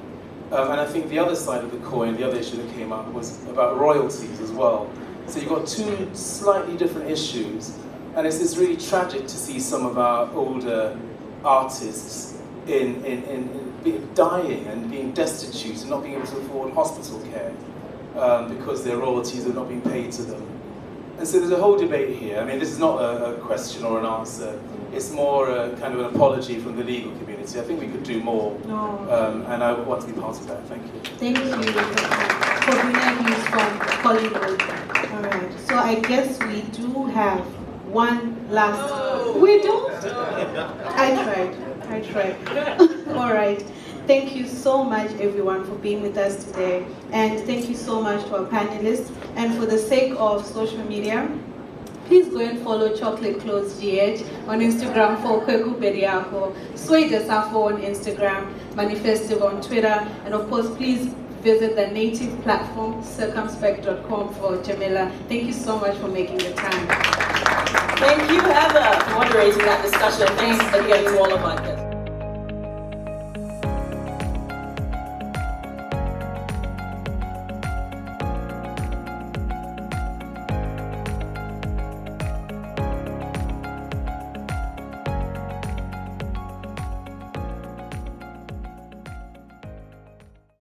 And I think the other side of the coin, the other issue that came up was about royalties as well. So you've got two slightly different issues, and it's really tragic to see some of our older artists dying and being destitute and not being able to afford hospital care because their royalties are not being paid to them. And so there's a whole debate here. I mean, this is not a question or an answer. It's more a kind of an apology from the legal community. I think we could do more, and I want to be part of that. Thank you. Thank you for bringing news from Hollywood. All right, so I guess we do have one last... We don't? I tried. All right. Thank you so much, everyone, for being with us today. And thank you so much to our panelists. And for the sake of social media, please go and follow Chocolate Clothes GH on Instagram for Kwaku, Bediako, Dasafo on Instagram, Manifestive on Twitter, and of course, please visit the native platform, circumspect.com for Jemila. Thank you so much for making the time. Thank you, Heather, for moderating that discussion. Thanks again to all of our guests.